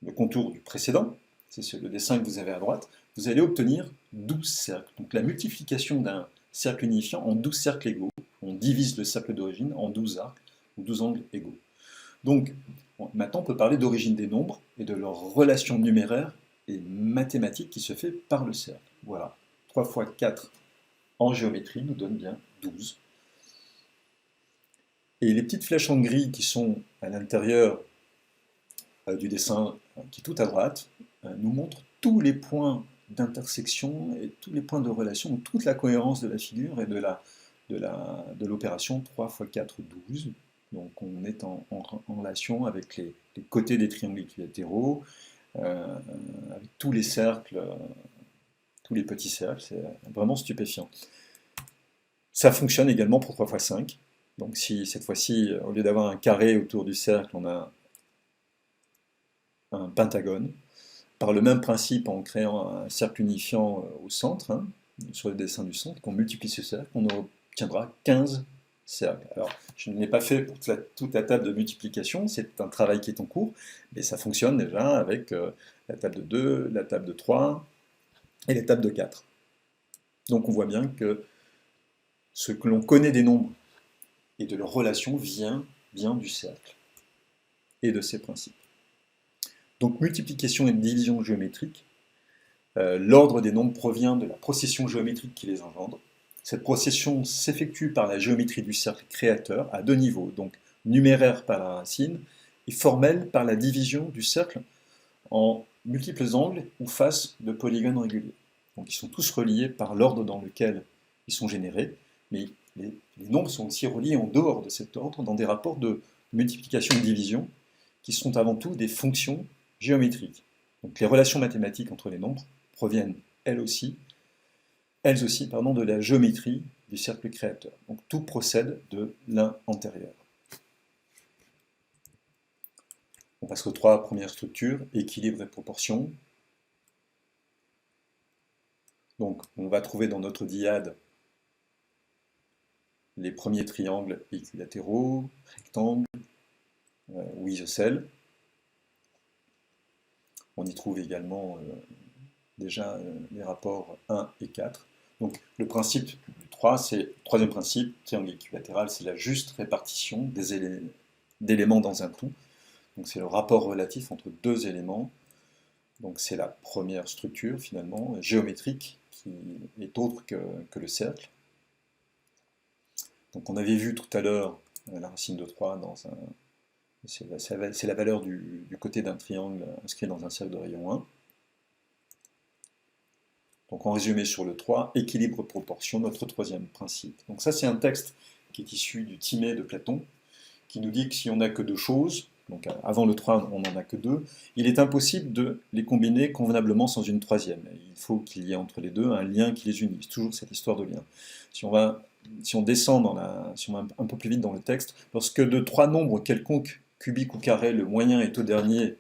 le contour du précédent, c'est le dessin que vous avez à droite, vous allez obtenir 12 cercles. Donc la multiplication d'un cercle unifiant en 12 cercles égaux, on divise le cercle d'origine en 12 arcs, ou 12 angles égaux. Donc, maintenant on peut parler d'origine des nombres et de leur relation numéraire et mathématique qui se fait par le cercle. Voilà, 3 fois 4 en géométrie nous donne bien 12. Et les petites flèches en gris qui sont à l'intérieur du dessin qui est tout à droite nous montrent tous les points d'intersection et tous les points de relation, toute la cohérence de la figure et de l'opération 3 x 4, 12. Donc on est en relation avec les côtés des triangles équilatéraux, avec tous les cercles, tous les petits cercles, c'est vraiment stupéfiant. Ça fonctionne également pour 3 x 5. Donc si cette fois-ci, au lieu d'avoir un carré autour du cercle, on a un pentagone, par le même principe en créant un cercle unifiant au centre, sur le dessin du centre, qu'on multiplie ce cercle, on obtiendra 15 cercles. Alors, je ne l'ai pas fait pour toute la table de multiplication, c'est un travail qui est en cours, mais ça fonctionne déjà avec la table de 2, la table de 3 et la table de 4. Donc on voit bien que ce que l'on connaît des nombres et de leurs relations vient du cercle et de ses principes. Donc multiplication et division géométrique, l'ordre des nombres provient de la procession géométrique qui les engendre. Cette procession s'effectue par la géométrie du cercle créateur à 2 niveaux, donc numéraire par la racine et formelle par la division du cercle en multiples angles ou faces de polygones réguliers. Donc ils sont tous reliés par l'ordre dans lequel ils sont générés, mais les nombres sont aussi reliés en dehors de cet ordre dans des rapports de multiplication et division qui sont avant tout des fonctions géométriques. Donc les relations mathématiques entre les nombres proviennent elles aussi de la géométrie du cercle créateur. Donc tout procède de l'un antérieur. On passe aux trois premières structures, équilibre et proportion. Donc on va trouver dans notre dyade les premiers triangles équilatéraux, rectangles ou isocèles. On y trouve également déjà les rapports 1 et 4. Donc le principe du 3, c'est le troisième principe, triangle équilatéral, c'est la juste répartition d'éléments dans un tout. Donc c'est le rapport relatif entre deux éléments. Donc c'est la première structure finalement géométrique qui est autre que le cercle. Donc on avait vu tout à l'heure la racine de 3 dans un... C'est la valeur du côté d'un triangle inscrit dans un cercle de rayon 1. Donc en résumé sur le 3, équilibre proportion, notre troisième principe. Donc ça c'est un texte qui est issu du Timée de Platon, qui nous dit que si on n'a que deux choses, donc avant le 3 on n'en a que deux, il est impossible de les combiner convenablement sans une troisième. Il faut qu'il y ait entre les deux un lien qui les unisse, toujours cette histoire de lien. Si on descend si on va un peu plus vite dans le texte, lorsque de trois nombres quelconques, cubiques ou carrés, le moyen est au dernier,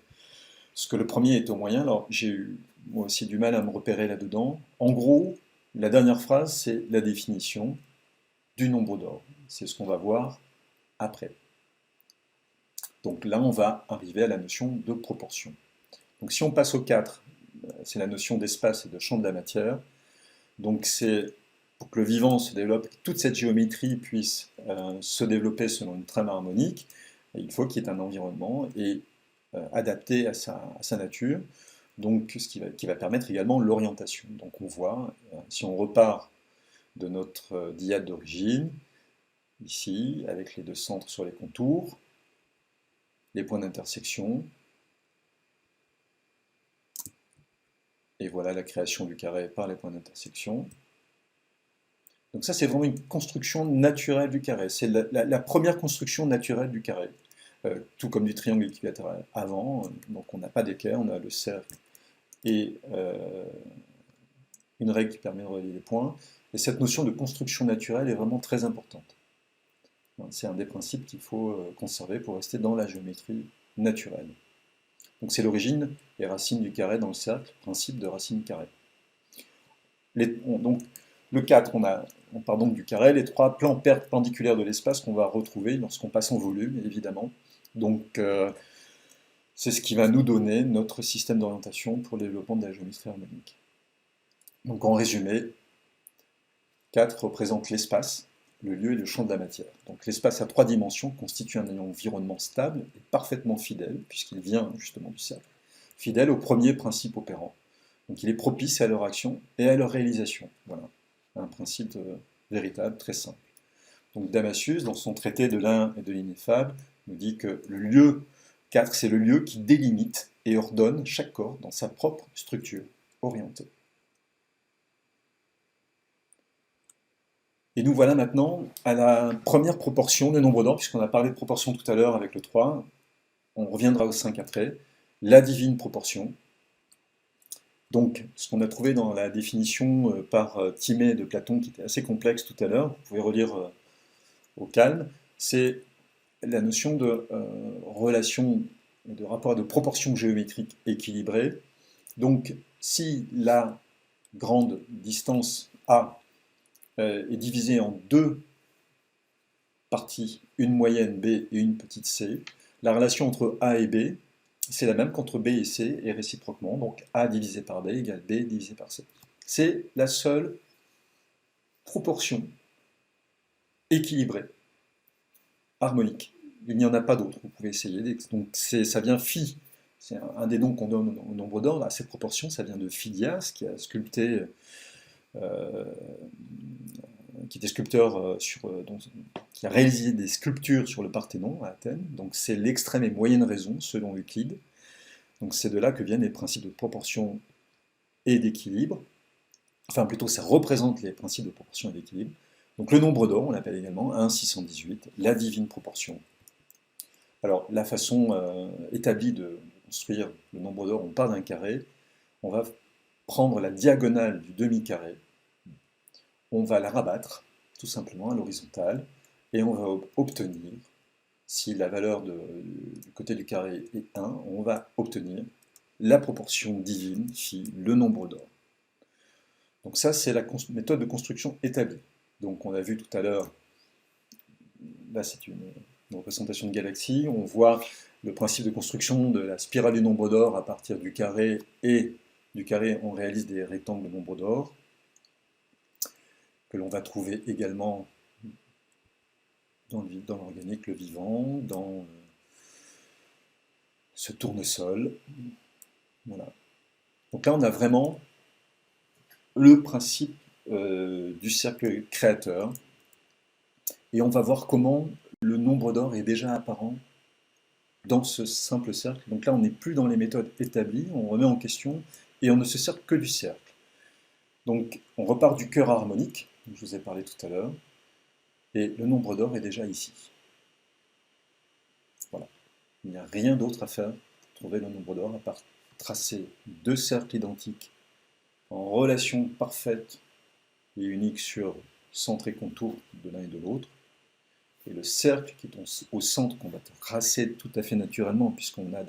ce que le premier est au moyen, alors j'ai eu moi aussi du mal à me repérer là-dedans. En gros, la dernière phrase, c'est la définition du nombre d'ordre. C'est ce qu'on va voir après. Donc là, on va arriver à la notion de proportion. Donc si on passe au 4, c'est la notion d'espace et de champ de la matière. Donc c'est pour que le vivant se développe, que toute cette géométrie puisse se développer selon une trame harmonique, il faut qu'il y ait un environnement et adapté à sa nature, donc ce qui va permettre également l'orientation. Donc on voit, si on repart de notre dyade d'origine, ici, avec les deux centres sur les contours, les points d'intersection, et voilà la création du carré par les points d'intersection. Donc ça, c'est vraiment une construction naturelle du carré. C'est la première construction naturelle du carré. Tout comme du triangle équilatéral avant. Donc on n'a pas d'équerre, on a le cercle et une règle qui permet de relier les points. Et cette notion de construction naturelle est vraiment très importante. C'est un des principes qu'il faut conserver pour rester dans la géométrie naturelle. Donc c'est l'origine des racines du carré dans le cercle, principe de racine carrée. Donc le 4, on part donc du carré, les trois plans perpendiculaires de l'espace qu'on va retrouver lorsqu'on passe en volume, évidemment. Donc c'est ce qui va nous donner notre système d'orientation pour le développement de la géométrie harmonique. Donc en résumé, 4 représente l'espace, le lieu et le champ de la matière. Donc l'espace à 3 dimensions constitue un environnement stable et parfaitement fidèle, puisqu'il vient justement du cercle, fidèle au premier principe opérant. Donc il est propice à leur action et à leur réalisation. Voilà, un principe véritable, très simple. Donc Damascius, dans son traité de l'un et de l'ineffable, nous dit que le lieu 4, c'est le lieu qui délimite et ordonne chaque corps dans sa propre structure orientée. Et nous voilà maintenant à la première proportion, le nombre d'ordre, puisqu'on a parlé de proportion tout à l'heure avec le 3. On reviendra au 5 après. La divine proportion. Donc, ce qu'on a trouvé dans la définition par Timée de Platon, qui était assez complexe tout à l'heure, vous pouvez relire au calme, c'est la notion de relation, de rapport de proportion géométrique équilibrée. Donc, si la grande distance A est divisée en deux parties, une moyenne B et une petite c, la relation entre A et B, c'est la même qu'entre B et C, et réciproquement, donc A divisé par B égale B divisé par C. C'est la seule proportion équilibrée, harmonique. Il n'y en a pas d'autre, vous pouvez essayer. Donc ça vient phi, c'est un des noms qu'on donne au nombre d'ordre, à cette proportion, ça vient de Phidias, qui a sculpté, qui était sculpteur qui a réalisé des sculptures sur le Parthénon à Athènes. Donc c'est l'extrême et moyenne raison, selon Euclide. Donc c'est de là que viennent les principes de proportion et d'équilibre. Enfin plutôt, ça représente les principes de proportion et d'équilibre. Donc le nombre d'or, on l'appelle également 1,618, la divine proportion. Alors la façon établie de construire le nombre d'or, on part d'un carré, on va prendre la diagonale du demi-carré, on va la rabattre tout simplement à l'horizontale, et on va obtenir, si la valeur du côté du carré est 1, on va obtenir la proportion divine phi, le nombre d'or. Donc ça, c'est la méthode de construction établie. Donc on a vu tout à l'heure, là c'est une représentation de galaxie, on voit le principe de construction de la spirale du nombre d'or à partir du carré, et du carré on réalise des rectangles de nombre d'or, que l'on va trouver également dans l'organique, le vivant, dans ce tournesol. Voilà. Donc là on a vraiment le principe du cercle créateur, et on va voir comment le nombre d'or est déjà apparent dans ce simple cercle. Donc là, on n'est plus dans les méthodes établies, on remet en question, et on ne se sert que du cercle. Donc on repart du cœur harmonique, dont je vous ai parlé tout à l'heure, et le nombre d'or est déjà ici. Voilà. Il n'y a rien d'autre à faire pour trouver le nombre d'or, à part tracer deux cercles identiques en relation parfaite et unique sur centre et contour de l'un et de l'autre, et le cercle qui est au centre, qu'on va tracer tout à fait naturellement, puisqu'on a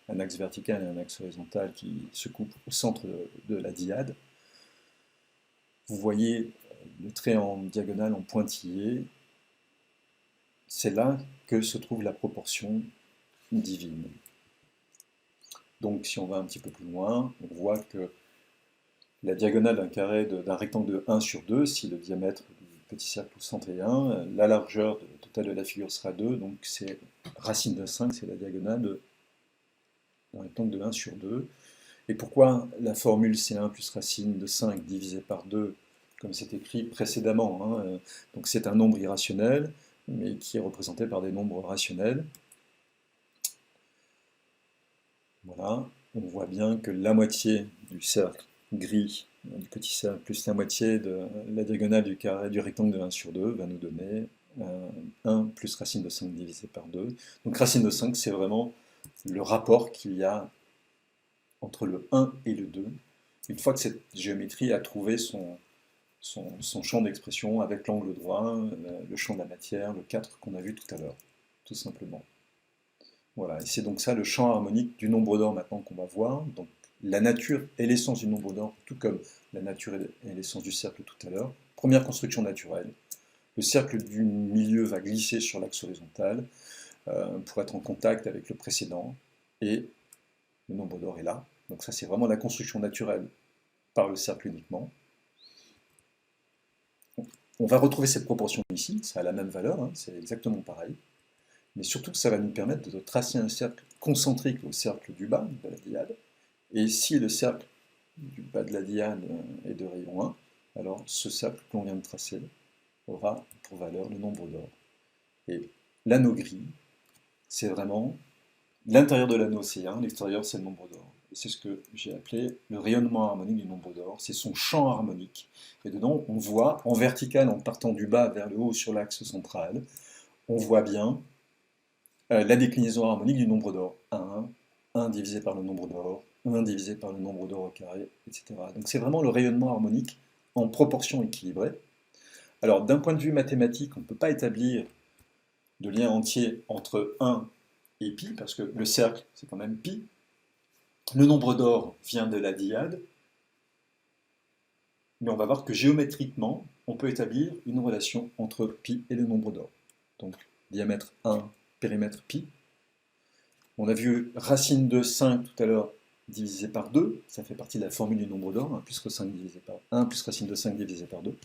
un axe vertical et un axe horizontal qui se coupent au centre de la dyade. Vous voyez le trait en diagonale, en pointillé, c'est là que se trouve la proportion divine. Donc si on va un petit peu plus loin, on voit que la diagonale d'un carré, d'un rectangle de 1 sur 2, si le diamètre du petit cercle au centre est 1, la largeur totale de la figure sera 2, donc c'est racine de 5, c'est la diagonale d'un rectangle de 1 sur 2. Et pourquoi la formule c'est 1 plus racine de 5 divisé par 2, comme c'est écrit précédemment, hein, donc c'est un nombre irrationnel, mais qui est représenté par des nombres rationnels. Voilà, on voit bien que la moitié du cercle gris du petit cercle plus la moitié de la diagonale du carré du rectangle de 1 sur 2 va nous donner 1 plus racine de 5 divisé par 2. Donc racine de 5, c'est vraiment le rapport qu'il y a entre le 1 et le 2, une fois que cette géométrie a trouvé son champ d'expression avec l'angle droit, le champ de la matière, le 4 qu'on a vu tout à l'heure, tout simplement. Voilà, et c'est donc ça le champ harmonique du nombre d'or maintenant qu'on va voir. Donc la nature et l'essence du nombre d'or, tout comme la nature et l'essence du cercle tout à l'heure. Première construction naturelle. Le cercle du milieu va glisser sur l'axe horizontal pour être en contact avec le précédent, et le nombre d'or est là. Donc ça c'est vraiment la construction naturelle par le cercle uniquement. On va retrouver cette proportion ici, ça a la même valeur, hein, c'est exactement pareil. Mais surtout ça va nous permettre de tracer un cercle concentrique au cercle du bas de la dyade. Et si le cercle du bas de la dyade est de rayon 1, alors ce cercle que l'on vient de tracer aura pour valeur le nombre d'or. Et l'anneau gris, c'est vraiment l'intérieur de l'anneau, c'est 1, l'extérieur c'est le nombre d'or. Et c'est ce que j'ai appelé le rayonnement harmonique du nombre d'or, c'est son champ harmonique. Et dedans, on voit en vertical, en partant du bas vers le haut sur l'axe central, on voit bien la déclinaison harmonique du nombre d'or. 1 divisé par le nombre d'or, 1 divisé par le nombre d'or au carré, etc. Donc c'est vraiment le rayonnement harmonique en proportion équilibrée. Alors d'un point de vue mathématique, on ne peut pas établir de lien entier entre 1 et pi, parce que le cercle, c'est quand même pi. Le nombre d'or vient de la dyade, mais on va voir que géométriquement, on peut établir une relation entre pi et le nombre d'or. Donc diamètre 1, périmètre pi. On a vu racine de 5 tout à l'heure divisé par 2, ça fait partie de la formule du nombre d'or, 1 plus racine de 5 divisé par 2.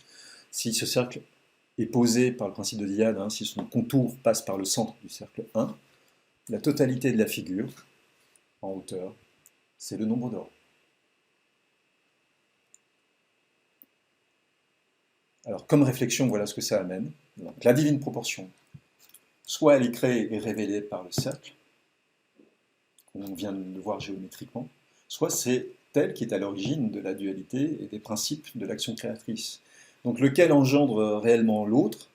Si ce cercle est posé par le principe de dyade, hein, si son contour passe par le centre du cercle 1, la totalité de la figure, en hauteur, c'est le nombre d'or. Alors, comme réflexion, voilà ce que ça amène. Donc, la divine proportion, soit elle est créée et révélée par le cercle, on vient de le voir géométriquement, soit c'est elle qui est à l'origine de la dualité et des principes de l'action créatrice. Donc lequel engendre réellement l'autre?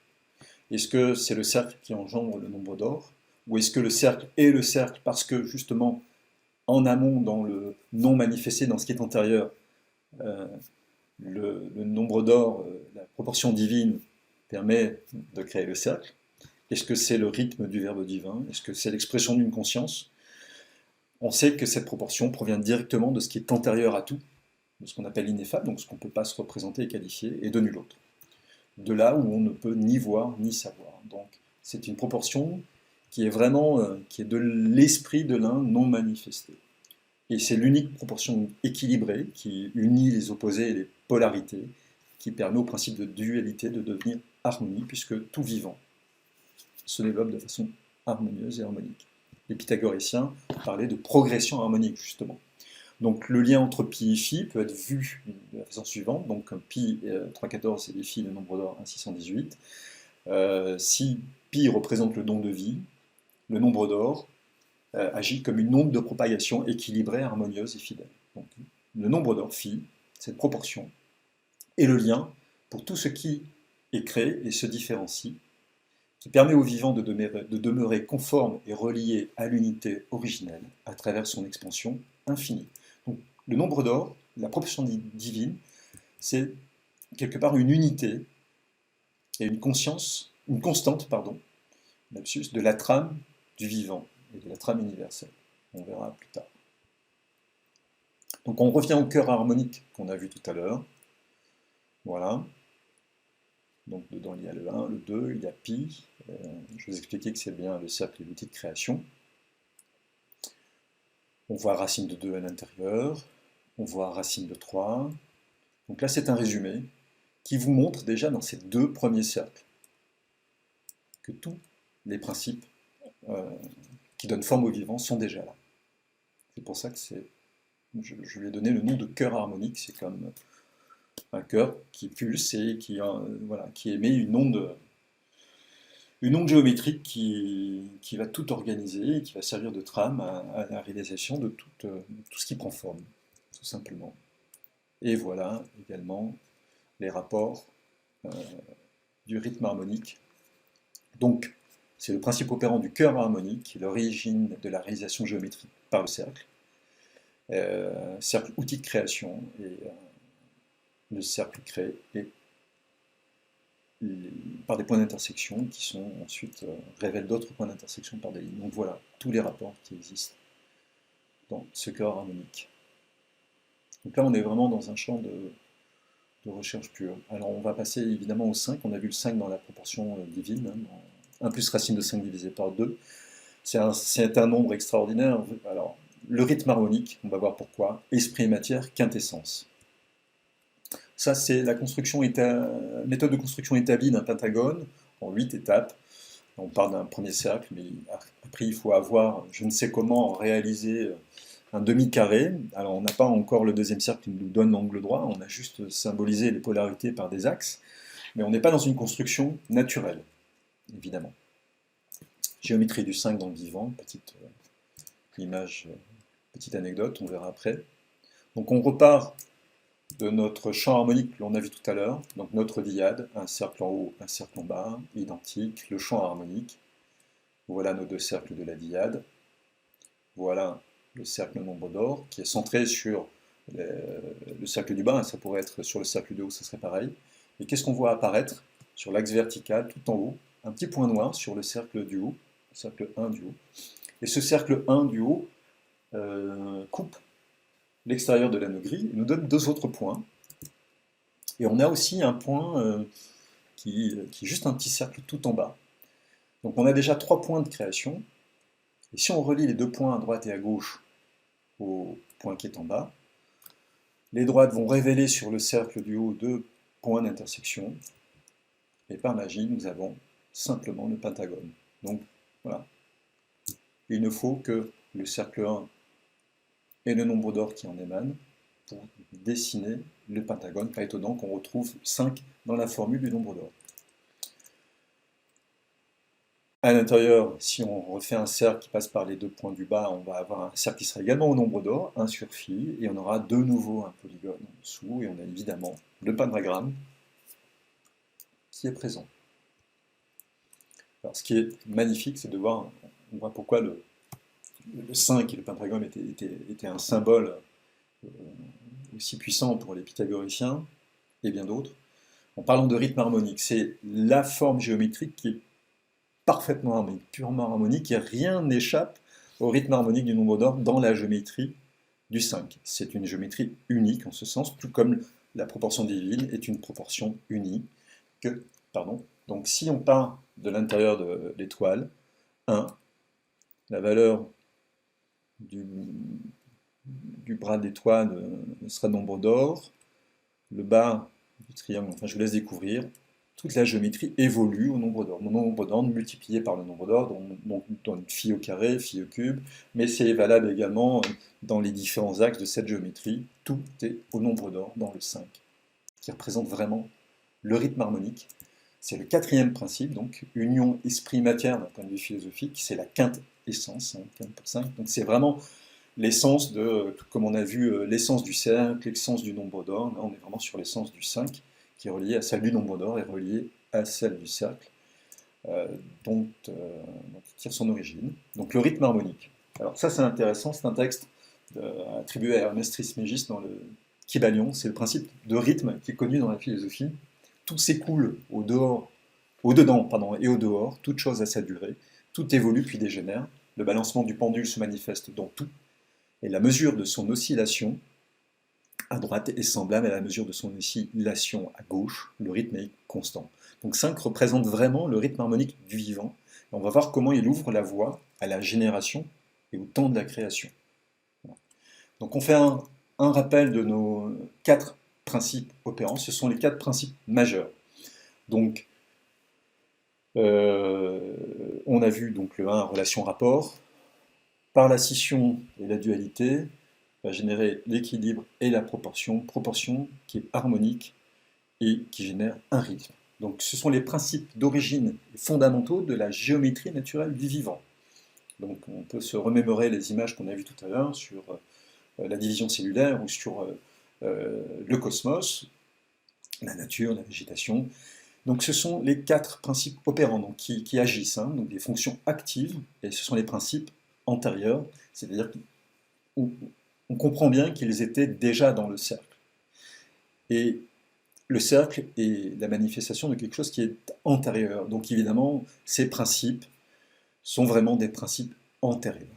Est-ce que c'est le cercle qui engendre le nombre d'or? Ou est-ce que le cercle est le cercle parce que justement, en amont, dans le non manifesté, dans ce qui est antérieur, le nombre d'or, la proportion divine, permet de créer le cercle? Est-ce que c'est le rythme du Verbe divin? Est-ce que c'est l'expression d'une conscience? On sait que cette proportion provient directement de ce qui est antérieur à tout, de ce qu'on appelle l'ineffable, donc ce qu'on ne peut pas se représenter et qualifier, et de nul autre. De là où on ne peut ni voir ni savoir. Donc c'est une proportion qui est vraiment qui est de l'esprit de l'un non manifesté. Et c'est l'unique proportion équilibrée qui unit les opposés et les polarités, qui permet au principe de dualité de devenir harmonie, puisque tout vivant se développe de façon harmonieuse et harmonique. Les pythagoréciens parlaient de progression harmonique, justement. Donc le lien entre pi et phi peut être vu de la façon suivante. Donc pi 3,14 et phi le nombre d'or 1,618. Si pi représente le don de vie, le nombre d'or agit comme une onde de propagation équilibrée, harmonieuse et fidèle. Donc le nombre d'or, phi, cette proportion, est le lien pour tout ce qui est créé et se différencie, qui permet au vivant de demeurer conforme et relié à l'unité originelle à travers son expansion infinie. Donc le nombre d'or, la proportion divine, c'est quelque part une unité et une conscience, une constante, pardon, de la trame du vivant et de la trame universelle. On verra plus tard. Donc on revient au cœur harmonique qu'on a vu tout à l'heure. Voilà. Donc dedans il y a le 1, le 2, il y a pi. Je vous expliquais que c'est bien le cercle et l'outil de création. On voit racine de 2 à l'intérieur. On voit racine de 3. Donc là c'est un résumé qui vous montre déjà dans ces deux premiers cercles que tous les principes qui donnent forme au vivant sont déjà là. C'est pour ça que je lui ai donné le nom de cœur harmonique. C'est comme un cœur qui pulse et qui émet une onde géométrique qui va tout organiser et qui va servir de trame à la réalisation de tout ce qui prend forme, tout simplement. Et voilà également les rapports du rythme harmonique. Donc, c'est le principe opérant du cœur harmonique, qui est l'origine de la réalisation géométrique par le cercle. Cercle outil de création, et le cercle créé par des points d'intersection qui sont ensuite révèlent d'autres points d'intersection par des lignes. Donc voilà, tous les rapports qui existent dans ce cœur harmonique. Donc là, on est vraiment dans un champ de recherche pure. Alors on va passer évidemment au 5, on a vu le 5 dans la proportion divine, hein, 1 plus racine de 5 divisé par 2. C'est un nombre extraordinaire. Alors, le rythme harmonique, on va voir pourquoi, esprit et matière, quintessence. Ça, c'est la méthode de construction établie d'un pentagone en 8 étapes. On part d'un premier cercle, mais après il faut avoir, je ne sais comment, réaliser un demi-carré. Alors on n'a pas encore le deuxième cercle qui nous donne l'angle droit, on a juste symbolisé les polarités par des axes, mais on n'est pas dans une construction naturelle, évidemment. Géométrie du 5 dans le vivant, petite image, petite anecdote, on verra après. Donc on repart de notre champ harmonique que l'on a vu tout à l'heure, donc notre dyade, un cercle en haut, un cercle en bas, identique, le champ harmonique. Voilà nos deux cercles de la dyade. Voilà le cercle nombre d'or qui est centré sur le cercle du bas, hein, ça pourrait être sur le cercle du haut, ça serait pareil. Et qu'est-ce qu'on voit apparaître sur l'axe vertical tout en haut? Un petit point noir sur le cercle du haut, le cercle 1 du haut. Et ce cercle 1 du haut coupe l'extérieur de l'anneau gris et nous donne deux autres points. Et on a aussi un point qui est juste un petit cercle tout en bas. Donc on a déjà 3 points de création. Et si on relie les deux points à droite et à gauche au point qui est en bas, les droites vont révéler sur le cercle du haut deux points d'intersection. Et par magie, nous avons simplement le pentagone. Donc voilà. Il ne faut que le cercle 1 et le nombre d'or qui en émane pour dessiner le pentagone. Pas étonnant qu'on retrouve 5 dans la formule du nombre d'or. À l'intérieur, si on refait un cercle qui passe par les deux points du bas, on va avoir un cercle qui sera également au nombre d'or, 1 sur phi, et on aura de nouveau un polygone en dessous, et on a évidemment le pentagramme qui est présent. Alors ce qui est magnifique, c'est de voir, on voit pourquoi le 5 et le pentagramme étaient un symbole aussi puissant pour les pythagoriciens, et bien d'autres. En parlant de rythme harmonique, c'est la forme géométrique qui est parfaitement harmonique, purement harmonique, et rien n'échappe au rythme harmonique du nombre d'or dans la géométrie du 5. C'est une géométrie unique en ce sens, tout comme la proportion divine est une proportion unique. Pardon. Donc si on part de l'intérieur de l'étoile, 1, la valeur du bras d'étoile sera nombre d'or, le bas du triangle, enfin je vous laisse découvrir, toute la géométrie évolue au nombre d'or. Mon nombre d'or multiplié par le nombre d'or, donc phi au carré, phi au cube, mais c'est valable également dans les différents axes de cette géométrie. Tout est au nombre d'or dans le 5, qui représente vraiment le rythme harmonique. C'est le quatrième principe, donc union esprit-matière d'un point de vue philosophique, c'est la quintessence, hein, 5. Donc c'est vraiment l'essence de, comme on a vu, l'essence du cercle, l'essence du nombre d'or. Là, on est vraiment sur l'essence du 5, qui est reliée à celle du nombre d'or et reliée à celle du cercle, dont il tire son origine. Donc le rythme harmonique. Alors ça, c'est intéressant, c'est un texte attribué à Hermès Trismégiste dans le Kybalion. C'est le principe de rythme qui est connu dans la philosophie. Tout s'écoule au-dedans et au dehors, toute chose a sa durée, tout évolue puis dégénère. Le balancement du pendule se manifeste dans tout, et la mesure de son oscillation à droite est semblable à la mesure de son oscillation à gauche, le rythme est constant. Donc 5 représente vraiment le rythme harmonique du vivant, et on va voir comment il ouvre la voie à la génération et au temps de la création. Donc on fait un rappel de nos 4 principes opérants, ce sont les 4 principes majeurs. Donc on a vu donc le 1, relation-rapport. Par la scission et la dualité, va générer l'équilibre et la proportion qui est harmonique et qui génère un rythme. Donc ce sont les principes d'origine fondamentaux de la géométrie naturelle du vivant. Donc on peut se remémorer les images qu'on a vues tout à l'heure sur la division cellulaire ou sur le cosmos, la nature, la végétation. Donc ce sont les 4 principes opérants donc, qui agissent, hein, donc des fonctions actives, et ce sont les principes antérieurs, c'est-à-dire qu'on comprend bien qu'ils étaient déjà dans le cercle. Et le cercle est la manifestation de quelque chose qui est antérieur. Donc évidemment, ces principes sont vraiment des principes antérieurs.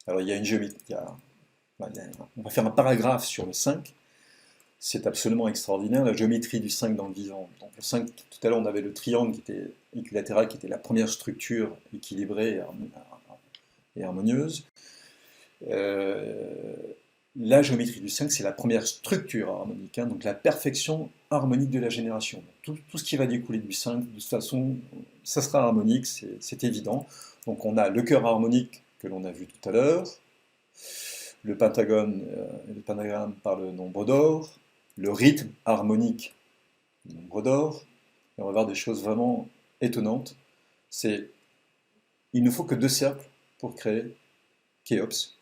Alors il y a une géométrie, on va faire un paragraphe sur le 5. C'est absolument extraordinaire, la géométrie du 5 dans le vivant. Donc le 5, tout à l'heure on avait le triangle qui était équilatéral, qui était la première structure équilibrée et harmonieuse. La géométrie du 5, c'est la première structure harmonique, hein, donc la perfection harmonique de la génération. Tout ce qui va découler du 5, de toute façon, ça sera harmonique, c'est évident. Donc on a le cœur harmonique que l'on a vu tout à l'heure, le pentagone, le pentagramme par le nombre d'or, le rythme harmonique du nombre d'or, et on va voir des choses vraiment étonnantes. Il ne faut que 2 cercles pour créer Khéops.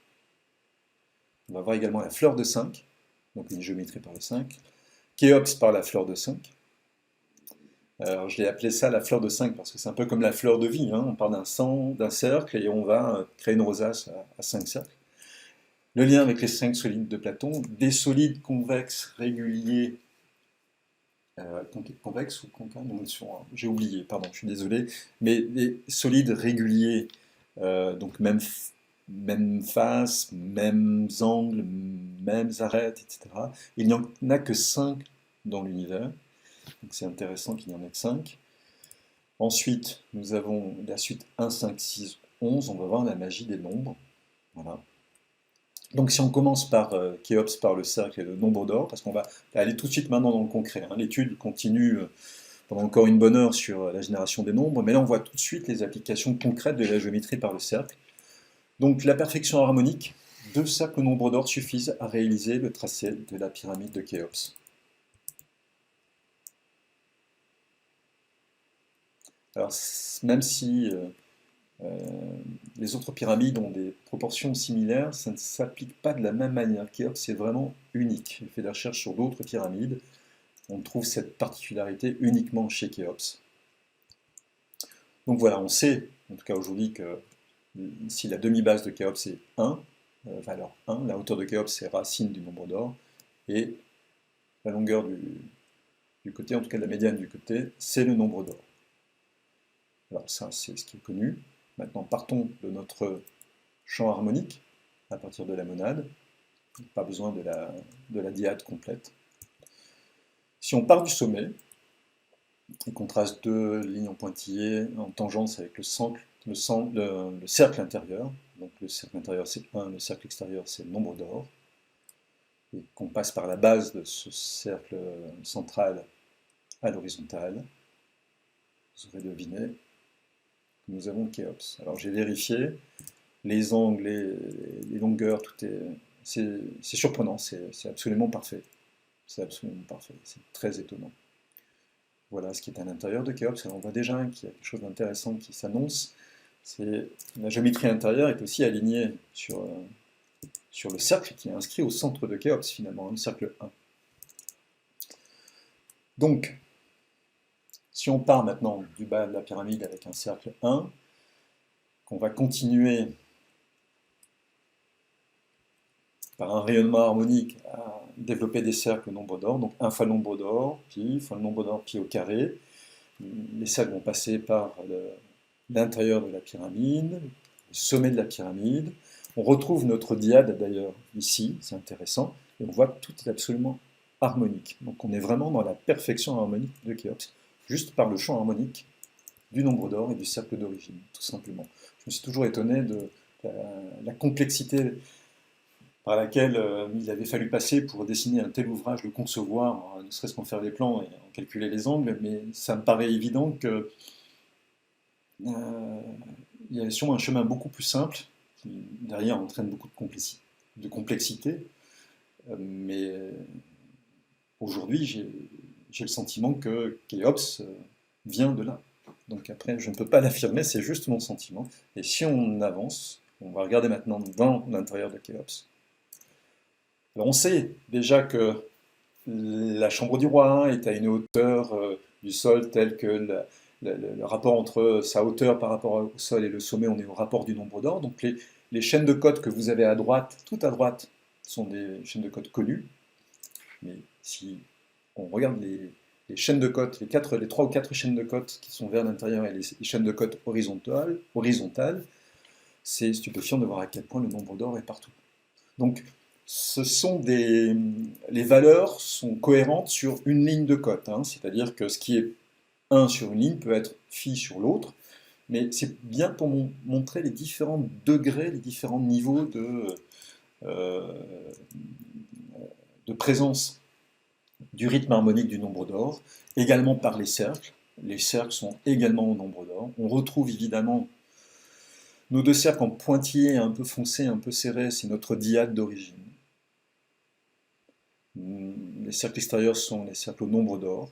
On va voir également la fleur de 5, donc une géométrie par le 5, Khéops par la fleur de 5. Alors je l'ai appelé ça la fleur de 5 parce que c'est un peu comme la fleur de vie, hein. On part d'un cercle et on va créer une rosace à 5 cercles. Le lien avec les 5 solides de Platon, des solides convexes réguliers, convexes ou concaves, j'ai oublié, pardon, je suis désolé, mais des solides réguliers, donc même face, mêmes angles, mêmes arêtes, etc. Il n'y en a que 5 dans l'univers, donc c'est intéressant qu'il n'y en ait que 5. Ensuite, nous avons la suite 1, 5, 6, 11, on va voir la magie des nombres. Voilà. Donc si on commence par Khéops, par le cercle et le nombre d'or, parce qu'on va aller tout de suite maintenant dans le concret, hein. L'étude continue pendant encore une bonne heure sur la génération des nombres, mais là on voit tout de suite les applications concrètes de la géométrie par le cercle. Donc la perfection harmonique, 2 cercles nombre d'or suffisent à réaliser le tracé de la pyramide de Khéops. Alors même si les autres pyramides ont des proportions similaires, ça ne s'applique pas de la même manière. Khéops est vraiment unique. J'ai fait des recherches sur d'autres pyramides, on trouve cette particularité uniquement chez Khéops. Donc voilà, on sait, en tout cas aujourd'hui, que si la demi-base de Khéops est 1, valeur 1, la hauteur de Khéops c'est racine du nombre d'or, et la longueur du côté, en tout cas de la médiane du côté, c'est le nombre d'or. Alors ça, c'est ce qui est connu. Maintenant, partons de notre champ harmonique à partir de la monade. Pas besoin de la diade complète. Si on part du sommet et qu'on trace deux lignes en pointillé en tangence avec le cercle intérieur, donc le cercle intérieur c'est 1, le cercle extérieur c'est le nombre d'or, et qu'on passe par la base de ce cercle central à l'horizontale, vous aurez deviné que nous avons Khéops. Alors j'ai vérifié, les angles, les longueurs, tout est... C'est surprenant, c'est absolument parfait. C'est absolument parfait, c'est très étonnant. Voilà ce qui est à l'intérieur de Khéops. Alors on voit déjà qu'il y a quelque chose d'intéressant qui s'annonce. C'est la géométrie intérieure est aussi alignée sur le cercle qui est inscrit au centre de Khéops finalement, le cercle 1. Donc, si on part maintenant du bas de la pyramide avec un cercle 1, qu'on va continuer par un rayonnement harmonique à développer des cercles au nombre d'or, donc 1 fois le nombre d'or, pi fois le nombre d'or, pi au carré. Les cercles vont passer par l'intérieur de la pyramide, le sommet de la pyramide. On retrouve notre diade d'ailleurs ici, c'est intéressant, et on voit que tout est absolument harmonique. Donc on est vraiment dans la perfection harmonique de Khéops, juste par le champ harmonique du nombre d'or et du cercle d'origine, tout simplement. Je me suis toujours étonné de la complexité par laquelle il avait fallu passer pour dessiner un tel ouvrage, le concevoir, ne serait-ce qu'en faire les plans et en calculer les angles, mais ça me paraît évident que il y a sûrement un chemin beaucoup plus simple, qui derrière entraîne beaucoup de complexité, mais aujourd'hui j'ai le sentiment que Khéops vient de là. Donc après, je ne peux pas l'affirmer, c'est juste mon sentiment. Et si on avance, on va regarder maintenant dans l'intérieur de Khéops. Alors on sait déjà que la chambre du roi est à une hauteur du sol telle que le rapport entre sa hauteur par rapport au sol et le sommet, on est au rapport du nombre d'or. Donc les chaînes de cotes que vous avez à droite, tout à droite, sont des chaînes de cotes connues. Mais si on regarde les chaînes de cotes, les 3 ou 4 chaînes de cotes qui sont vers l'intérieur et les chaînes de cotes horizontales, c'est stupéfiant de voir à quel point le nombre d'or est partout. Donc les valeurs sont cohérentes sur une ligne de cote, hein, c'est-à-dire que ce qui est 1 sur une ligne peut être phi sur l'autre, mais c'est bien pour montrer les différents degrés, les différents niveaux de présence du rythme harmonique du nombre d'or, également par les cercles. Les cercles sont également au nombre d'or. On retrouve évidemment nos deux cercles en pointillés, un peu foncés, un peu serrés, c'est notre diade d'origine. Les cercles extérieurs sont les cercles au nombre d'or.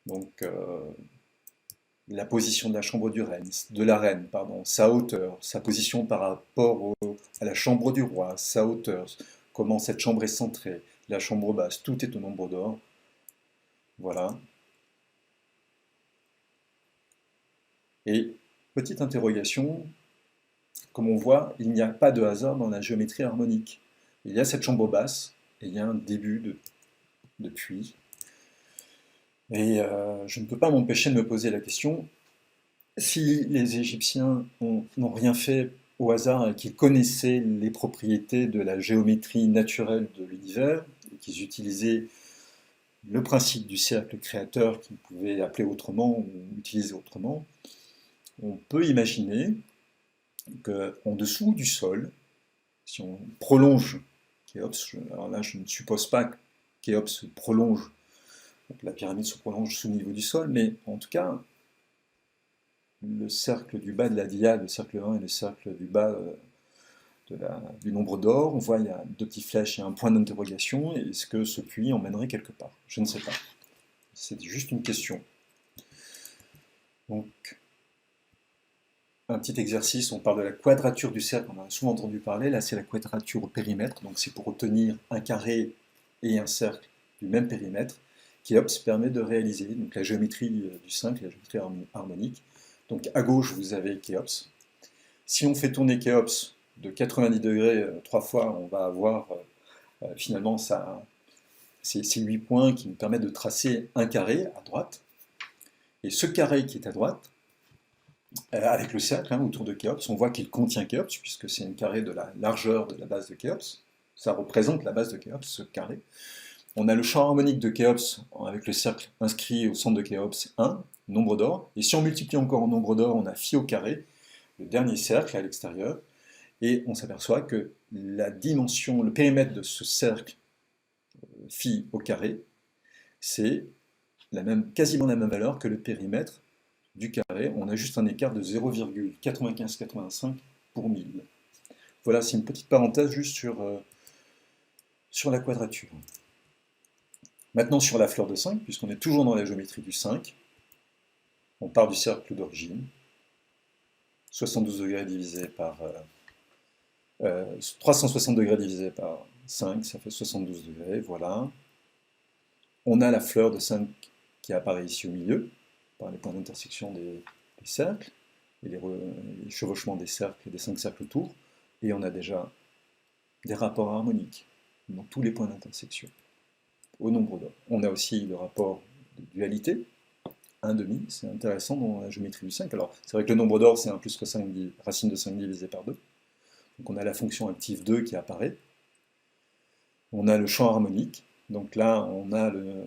Donc la position de la chambre de la reine, pardon, sa hauteur, sa position par rapport à la chambre du roi, sa hauteur, comment cette chambre est centrée, la chambre basse, tout est au nombre d'or. Voilà. Et petite interrogation, comme on voit, il n'y a pas de hasard dans la géométrie harmonique. Il y a cette chambre basse et il y a un début de puits. Et je ne peux pas m'empêcher de me poser la question, si les Égyptiens n'ont rien fait au hasard et qu'ils connaissaient les propriétés de la géométrie naturelle de l'univers, et qu'ils utilisaient le principe du cercle créateur qu'ils pouvaient appeler autrement ou utiliser autrement, on peut imaginer qu'en dessous du sol, si on prolonge Khéops, alors là je ne suppose pas que Khéops prolonge, donc la pyramide se prolonge sous le niveau du sol, mais en tout cas, le cercle du bas de la diade, le cercle 1 et le cercle du bas du nombre d'or, on voit il y a deux petites flèches et un point d'interrogation, et est-ce que ce puits emmènerait quelque part? Je ne sais pas. C'est juste une question. Donc, un petit exercice, on parle de la quadrature du cercle, on en a souvent entendu parler, là c'est la quadrature au périmètre, donc c'est pour obtenir un carré et un cercle du même périmètre, Khéops permet de réaliser donc la géométrie du 5, la géométrie harmonique. Donc à gauche vous avez Khéops. Si on fait tourner Khéops de 90 degrés 3 fois, on va avoir finalement sa ces 8 points qui nous permettent de tracer un carré à droite. Et ce carré qui est à droite, avec le cercle autour de Khéops, on voit qu'il contient Khéops, puisque c'est un carré de la largeur de la base de Khéops. Ça représente la base de Khéops, ce carré. On a le champ harmonique de Khéops avec le cercle inscrit au centre de Khéops 1, nombre d'or. Et si on multiplie encore en nombre d'or, on a phi au carré, le dernier cercle à l'extérieur. Et on s'aperçoit que la dimension, le périmètre de ce cercle phi au carré, c'est quasiment la même valeur que le périmètre du carré. On a juste un écart de 0,9585 pour 1000. Voilà, c'est une petite parenthèse juste sur la quadrature. Maintenant sur la fleur de 5, puisqu'on est toujours dans la géométrie du 5, on part du cercle d'origine, 72 degrés divisé par 360 degrés divisé par 5, ça fait 72 degrés, voilà. On a la fleur de 5 qui apparaît ici au milieu, par les points d'intersection des cercles, et les chevauchements des cercles et des 5 cercles autour, et on a déjà des rapports harmoniques dans tous les points d'intersection, au nombre d'or. On a aussi le rapport de dualité, 1,5, c'est intéressant dans la géométrie du 5. Alors, c'est vrai que le nombre d'or, c'est 1 plus que 5, racine de 5 divisé par 2. Donc on a la fonction active 2 qui apparaît. On a le champ harmonique. Donc là, on a le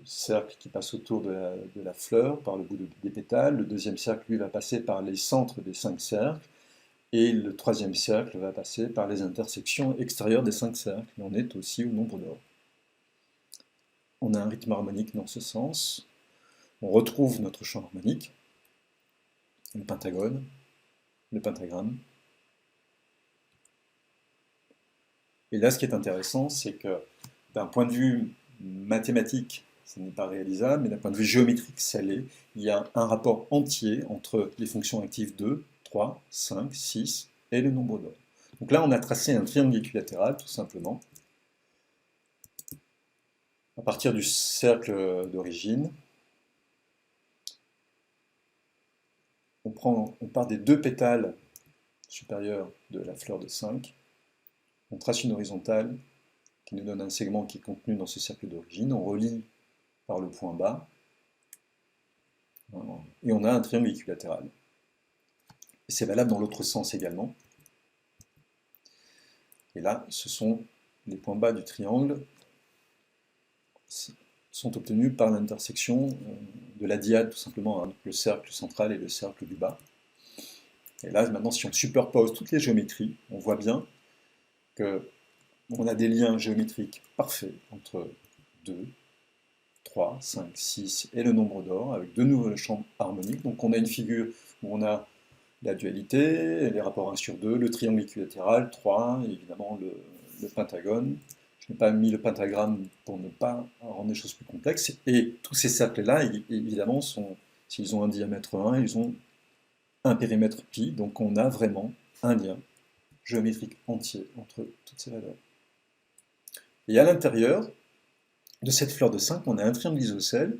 cercle qui passe autour de la fleur par le bout des pétales. Le deuxième cercle, lui, va passer par les centres des 5 cercles. Et le troisième cercle va passer par les intersections extérieures des 5 cercles. Et on est aussi au nombre d'or. On a un rythme harmonique dans ce sens. On retrouve notre champ harmonique, le pentagone, le pentagramme. Et là, ce qui est intéressant, c'est que d'un point de vue mathématique, ce n'est pas réalisable, mais d'un point de vue géométrique, ça l'est. Il y a un rapport entier entre les fonctions actives 2, 3, 5, 6 et le nombre d'or. Donc là, on a tracé un triangle équilatéral, tout simplement, à partir du cercle d'origine. On part des 2 pétales supérieurs de la fleur de 5. On trace une horizontale qui nous donne un segment qui est contenu dans ce cercle d'origine. On relie par le point bas. Et on a un triangle équilatéral. Et c'est valable dans l'autre sens également. Et là, ce sont les points bas du triangle sont obtenus par l'intersection de la diade, tout simplement, hein, le cercle central et le cercle du bas. Et là, maintenant, si on superpose toutes les géométries, on voit bien qu'on a des liens géométriques parfaits entre 2, 3, 5, 6 et le nombre d'or, avec de nouveaux champs harmoniques. Donc on a une figure où on a la dualité, les rapports 1 sur 2, le triangle équilatéral, 3, et évidemment le pentagone. Je n'ai pas mis le pentagramme pour ne pas rendre les choses plus complexes. Et tous ces cercles-là, évidemment, s'ils ont un diamètre 1, ils ont un périmètre pi, donc on a vraiment un lien géométrique entier entre toutes ces valeurs. Et à l'intérieur de cette fleur de 5, on a un triangle isocèle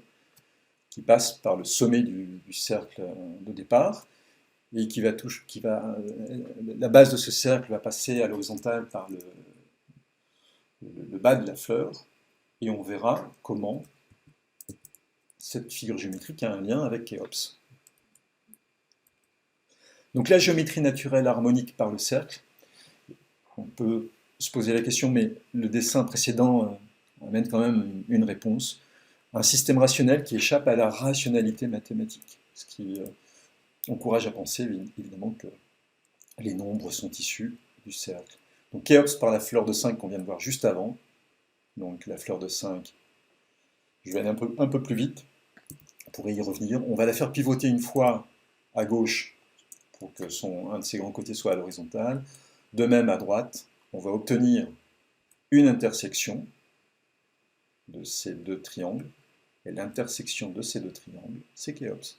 qui passe par le sommet du cercle de départ, et la base de ce cercle va passer à l'horizontale par le bas de la fleur, et on verra comment cette figure géométrique a un lien avec Khéops. Donc la géométrie naturelle harmonique par le cercle, on peut se poser la question, mais le dessin précédent amène quand même une réponse. Un système rationnel qui échappe à la rationalité mathématique, ce qui encourage à penser évidemment que les nombres sont issus du cercle. Donc Khéops par la fleur de 5 qu'on vient de voir juste avant, donc la fleur de 5, je vais aller un peu plus vite pour y revenir. On va la faire pivoter une fois à gauche pour que un de ses grands côtés soit à l'horizontale. De même à droite, on va obtenir une intersection de ces deux triangles, et l'intersection de ces deux triangles, c'est Khéops.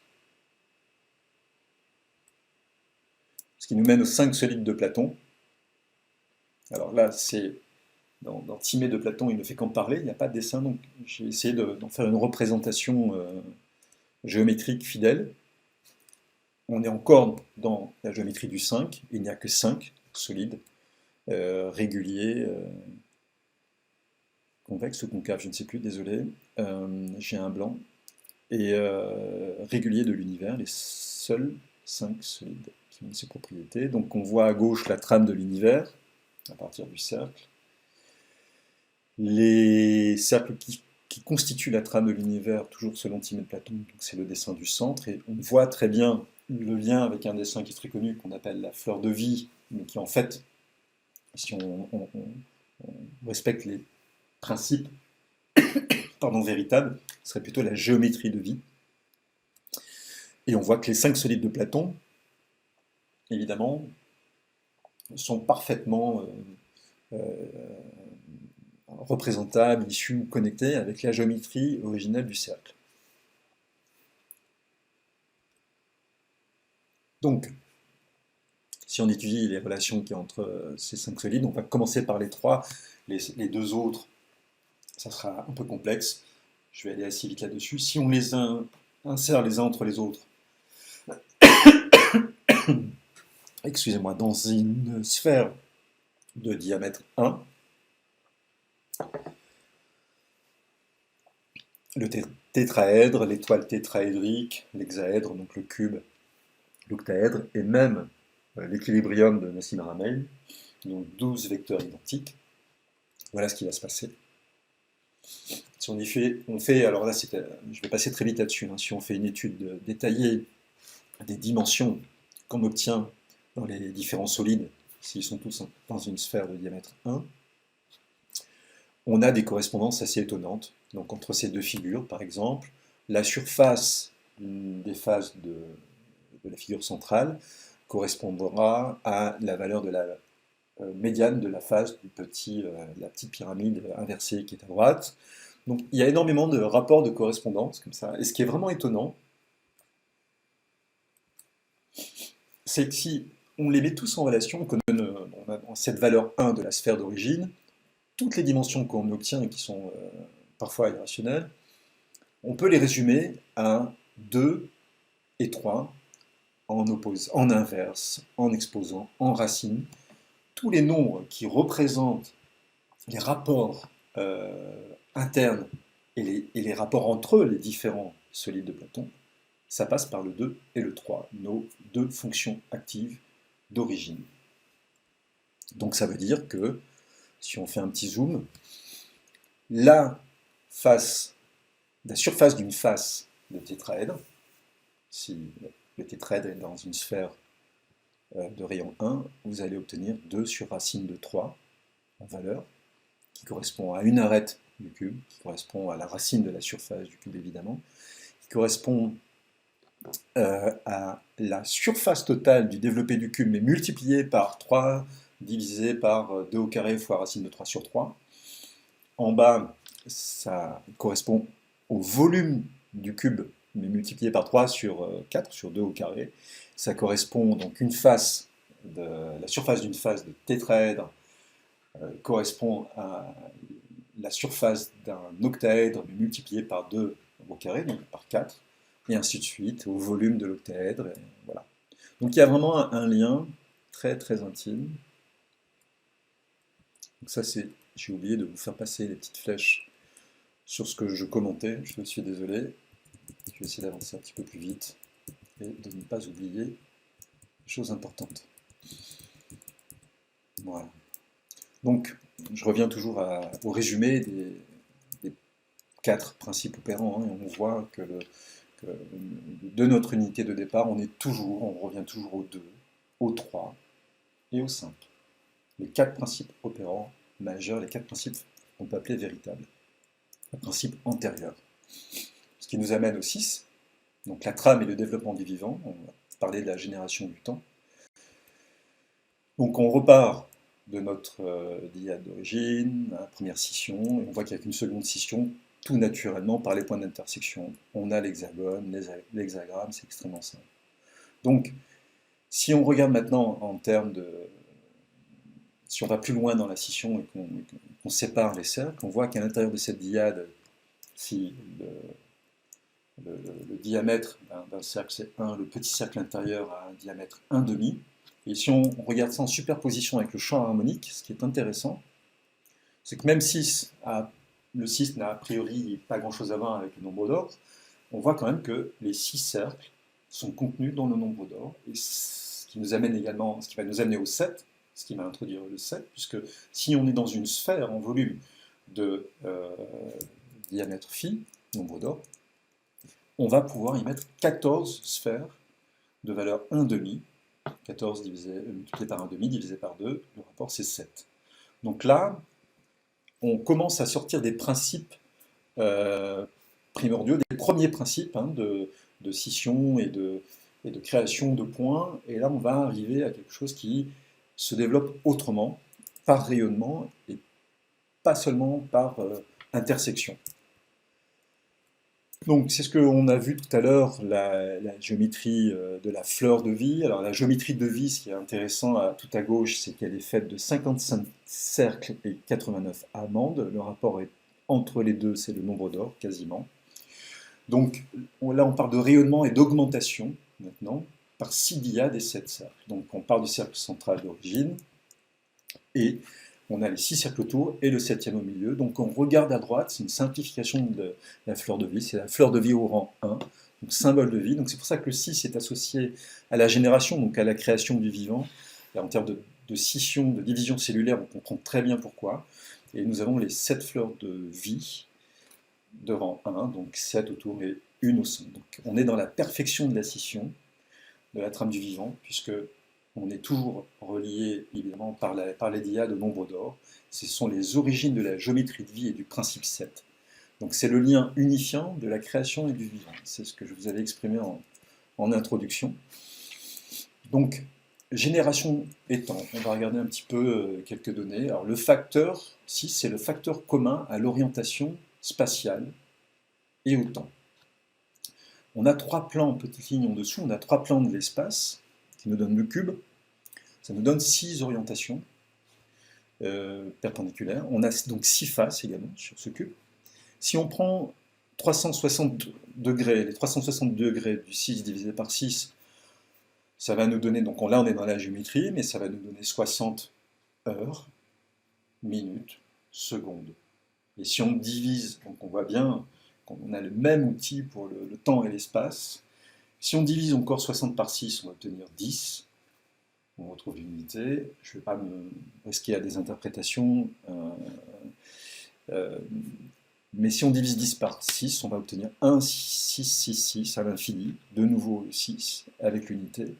Ce qui nous mène aux 5 solides de Platon. Alors là, c'est dans Timée de Platon, il ne fait qu'en parler, il n'y a pas de dessin, donc j'ai essayé d'en faire une représentation géométrique fidèle. On est encore dans la géométrie du 5, il n'y a que 5 solides réguliers convexe ou concave, je ne sais plus, désolé, j'ai un blanc, et régulier de l'univers, les seuls 5 solides qui ont ces propriétés. Donc on voit à gauche la trame de l'univers, à partir du cercle. Les cercles qui constituent la trame de l'univers, toujours selon Timée de Platon, c'est le dessin du centre, et on voit très bien le lien avec un dessin qui est très connu, qu'on appelle la fleur de vie, mais qui en fait, si on respecte les principes véritables, serait plutôt la géométrie de vie. Et on voit que les 5 solides de Platon, évidemment, sont parfaitement représentables, issus, connectés avec la géométrie originelle du cercle. Donc, si on étudie les relations qu'il y a entre ces 5 solides, on va commencer par les 3, les 2 autres, ça sera un peu complexe, je vais aller assez vite là-dessus. Si on les insère les uns entre les autres, excusez-moi, dans une sphère de diamètre 1, le tétraèdre, l'étoile tétraédrique, l'hexaèdre, donc le cube, l'octaèdre, et même l'équilibrium de Nassim Haramein, donc 12 vecteurs identiques. Voilà ce qui va se passer. Si on fait, alors là, je vais passer très vite là-dessus, si on fait une étude détaillée des dimensions qu'on obtient dans les différents solides, s'ils sont tous dans une sphère de diamètre 1, on a des correspondances assez étonnantes. Donc entre ces deux figures, par exemple, la surface des phases de la figure centrale correspondra à la valeur de la médiane de la phase la petite pyramide inversée qui est à droite. Donc il y a énormément de rapports de correspondance comme ça. Et ce qui est vraiment étonnant, c'est que si on les met tous en relation, qu'on a cette valeur 1 de la sphère d'origine, toutes les dimensions qu'on obtient et qui sont parfois irrationnelles, on peut les résumer à 2 et 3 en inverse, en exposant, en racine. Tous les nombres qui représentent les rapports internes et les rapports entre eux, les différents solides de Platon, ça passe par le 2 et le 3, nos deux fonctions actives d'origine. Donc ça veut dire que, si on fait un petit zoom, la surface d'une face de tétraèdre, si le tétraèdre est dans une sphère de rayon 1, vous allez obtenir 2 sur racine de 3 en valeur, qui correspond à une arête du cube, qui correspond à la racine de la surface du cube évidemment, qui correspond à la surface totale du développé du cube, mais multipliée par 3 divisé par 2 au carré fois racine de 3 sur 3. En bas, ça correspond au volume du cube, mais multiplié par 3 sur 4, sur 2 au carré. Ça correspond donc la surface d'une face de tétraèdre correspond à la surface d'un octaèdre, mais multiplié par 2 au carré, donc par 4, et ainsi de suite, au volume de l'octaèdre. Voilà. Donc il y a vraiment un lien très très intime. Donc ça, j'ai oublié de vous faire passer les petites flèches sur ce que je commentais, je suis désolé. Je vais essayer d'avancer un petit peu plus vite et de ne pas oublier les choses importantes. Voilà. Donc, je reviens toujours au résumé des 4 principes opérants, et on voit que de notre unité de départ, on revient toujours au 2, au 3 et au 5. Les 4 principes opérants majeurs, les 4 principes qu'on peut appeler véritables. Le principe antérieur. Ce qui nous amène au 6, donc la trame et le développement du vivant. On va parler de la génération du temps. Donc on repart de notre dyade d'origine, la première scission, et on voit qu'il n'y a qu'une seconde scission, tout naturellement par les points d'intersection. On a l'hexagone, l'hexagramme, c'est extrêmement simple. Donc, si on regarde maintenant en termes de... Si on va plus loin dans la scission et qu'on sépare les cercles, on voit qu'à l'intérieur de cette dyade, si le diamètre d'un cercle c'est 1, le petit cercle intérieur a un diamètre 1,5. Et si on regarde ça en superposition avec le champ harmonique, ce qui est intéressant, c'est que même 6 a le 6 n'a a priori pas grand-chose à voir avec le nombre d'or, on voit quand même que les 6 cercles sont contenus dans le nombre d'or, et ce qui nous amène également, ce qui va nous amener au 7, ce qui va introduire le 7, puisque si on est dans une sphère en volume de diamètre phi, nombre d'or, on va pouvoir y mettre 14 sphères de valeur 1,5, 14 multiplié par 1,5 divisé par 2, le rapport c'est 7. Donc là, on commence à sortir des principes primordiaux, des premiers principes de scission et de création de points, et là on va arriver à quelque chose qui se développe autrement, par rayonnement, et pas seulement par intersection. Donc c'est ce qu'on a vu tout à l'heure, la géométrie de la fleur de vie. Alors la géométrie de vie, ce qui est intéressant tout à gauche, c'est qu'elle est faite de 55 cercles et 89 amandes. Le rapport entre les deux, c'est le nombre d'or, quasiment. Donc là, on parle de rayonnement et d'augmentation, maintenant, par 6 diades et 7 cercles. Donc on part du cercle central d'origine, et on a les 6 cercles autour et le 7e au milieu. Donc on regarde à droite, c'est une simplification de la fleur de vie, c'est la fleur de vie au rang 1, donc symbole de vie. Donc c'est pour ça que le 6 est associé à la génération, donc à la création du vivant. Et en termes de scission, de division cellulaire, on comprend très bien pourquoi. Et nous avons les 7 fleurs de vie de rang 1, donc 7 autour et une au centre. Donc on est dans la perfection de la scission, de la trame du vivant, puisque on est toujours relié évidemment par les dyades au nombre d'or. Ce sont les origines de la géométrie de vie et du principe 7. Donc c'est le lien unifiant de la création et du vivant. C'est ce que je vous avais exprimé en introduction. Donc, génération et temps. On va regarder un petit peu quelques données. Alors le facteur 6, c'est le facteur commun à l'orientation spatiale et au temps. On a 3 plans en petites lignes en dessous, on a 3 plans de l'espace qui nous donnent le cube. Ça nous donne 6 orientations perpendiculaires. On a donc 6 faces également sur ce cube. Si on prend 360 degrés, les 360 degrés du 6 divisé par 6, ça va nous donner, donc là on est dans la géométrie, mais ça va nous donner 60 heures, minutes, secondes. Et si on divise, donc on voit bien qu'on a le même outil pour le temps et l'espace. Si on divise encore 60 par 6, on va obtenir 10. On retrouve l'unité. Je ne vais pas me risquer à des interprétations. Mais si on divise 10 par 6, on va obtenir 1, 6, 6, 6 à l'infini. De nouveau 6 avec l'unité.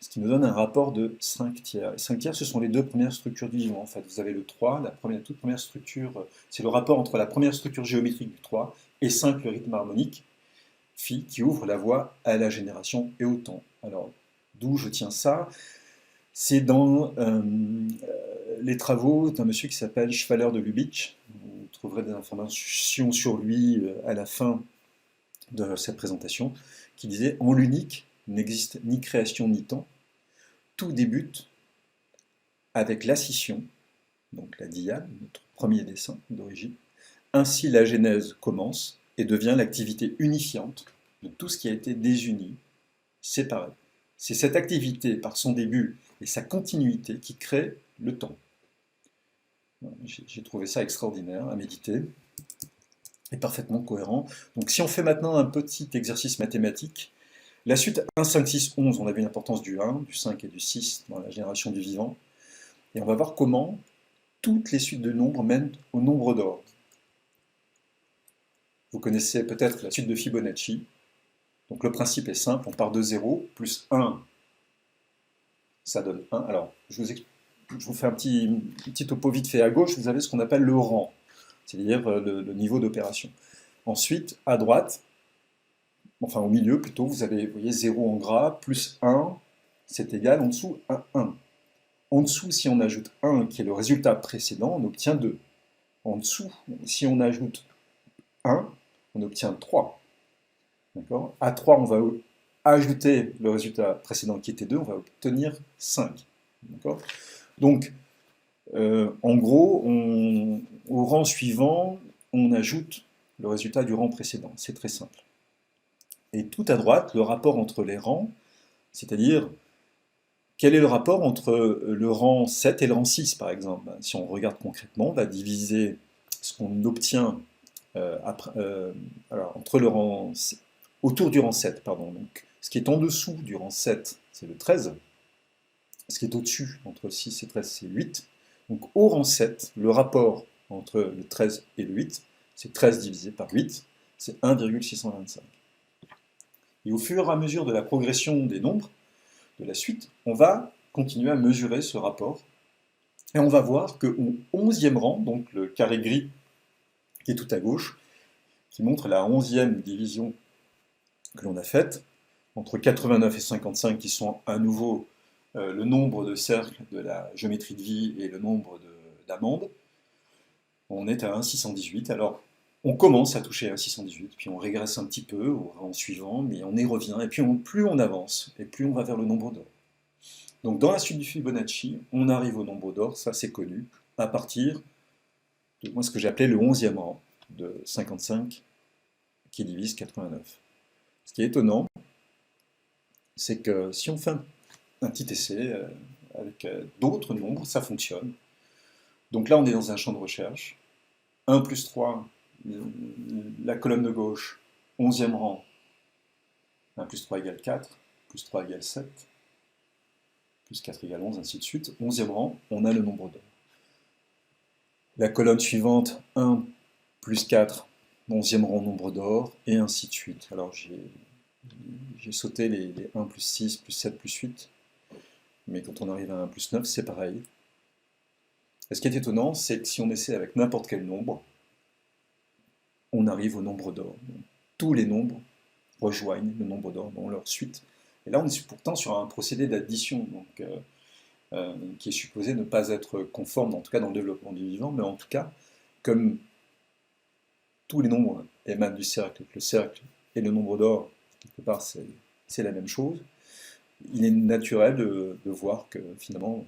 Ce qui nous donne un rapport de 5 tiers. 5 tiers, ce sont les deux premières structures du vivant. En fait, vous avez le 3, la toute première structure, c'est le rapport entre la première structure géométrique du 3 et 5, le rythme harmonique, phi, qui ouvre la voie à la génération et au temps. Alors, d'où je tiens ça? C'est dans les travaux d'un monsieur qui s'appelle Schwaller de Lubitsch. Vous trouverez des informations sur lui à la fin de cette présentation, qui disait « En l'unique n'existe ni création ni temps, tout débute avec la scission, donc la dyade, notre premier dessin d'origine. Ainsi la genèse commence et devient l'activité unifiante de tout ce qui a été désuni, séparé. C'est cette activité par son début et sa continuité qui crée le temps. » J'ai trouvé ça extraordinaire à méditer et parfaitement cohérent. Donc si on fait maintenant un petit exercice mathématique, la suite 1, 5, 6, 11, on a vu l'importance du 1, du 5 et du 6 dans la génération du vivant. Et on va voir comment toutes les suites de nombres mènent au nombre d'ordre. Vous connaissez peut-être la suite de Fibonacci. Donc le principe est simple, on part de 0, plus 1, ça donne 1. Alors, je vous fais un petit topo vite fait à gauche, vous avez ce qu'on appelle le rang, c'est-à-dire le niveau d'opération. Ensuite, à droite, enfin au milieu plutôt, vous avez, vous voyez, 0 en gras, plus 1, c'est égal, en dessous, 1, 1. En dessous, si on ajoute 1, qui est le résultat précédent, on obtient 2. En dessous, si on ajoute 1, on obtient 3. D'accord? À 3, on va ajouter le résultat précédent qui était 2, on va obtenir 5. D'accord? Donc, en gros, au rang suivant, on ajoute le résultat du rang précédent. C'est très simple. Et tout à droite, le rapport entre les rangs, c'est-à-dire quel est le rapport entre le rang 7 et le rang 6, par exemple? Si on regarde concrètement, on va diviser ce qu'on obtient alors, autour du rang 7, pardon. Donc, ce qui est en dessous du rang 7, c'est le 13. Ce qui est au-dessus, entre 6 et 13, c'est 8. Donc au rang 7, le rapport entre le 13 et le 8, c'est 13 divisé par 8, c'est 1,625. Et au fur et à mesure de la progression des nombres, de la suite, on va continuer à mesurer ce rapport. Et on va voir qu'au 11e rang, donc le carré gris qui est tout à gauche, qui montre la 11e division que l'on a faite, entre 89 et 55, qui sont à nouveau le nombre de cercles de la géométrie de vie et le nombre d'amandes, on est à 1,618. Alors, on commence à toucher 1,618, puis on régresse un petit peu au rang suivant, mais on y revient, et puis plus on avance, et plus on va vers le nombre d'or. Donc, dans la suite du Fibonacci, on arrive au nombre d'or, ça c'est connu, à partir de ce que j'ai appelé le 11e rang, de 55, qui divise 89. Ce qui est étonnant, c'est que si on fait un petit essai avec d'autres nombres, ça fonctionne. Donc là, on est dans un champ de recherche. 1 plus 3, la colonne de gauche, 11e rang, 1 plus 3 égale 4, plus 3 égale 7, plus 4 égale 11, ainsi de suite. 11e rang, on a le nombre d'or. La colonne suivante, 1 plus 4, 11e rang, nombre d'or, et ainsi de suite. Alors j'ai sauté les 1 plus 6, plus 7, plus 8. Mais quand on arrive à 1 plus 9, c'est pareil. Et ce qui est étonnant, c'est que si on essaie avec n'importe quel nombre, on arrive au nombre d'or. Tous les nombres rejoignent le nombre d'or dans leur suite. Et là, on est pourtant sur un procédé d'addition, qui est supposé ne pas être conforme, en tout cas dans le développement du vivant, mais en tout cas, comme tous les nombres émanent du cercle, le cercle et le nombre d'or, quelque part, c'est la même chose, il est naturel de voir que finalement,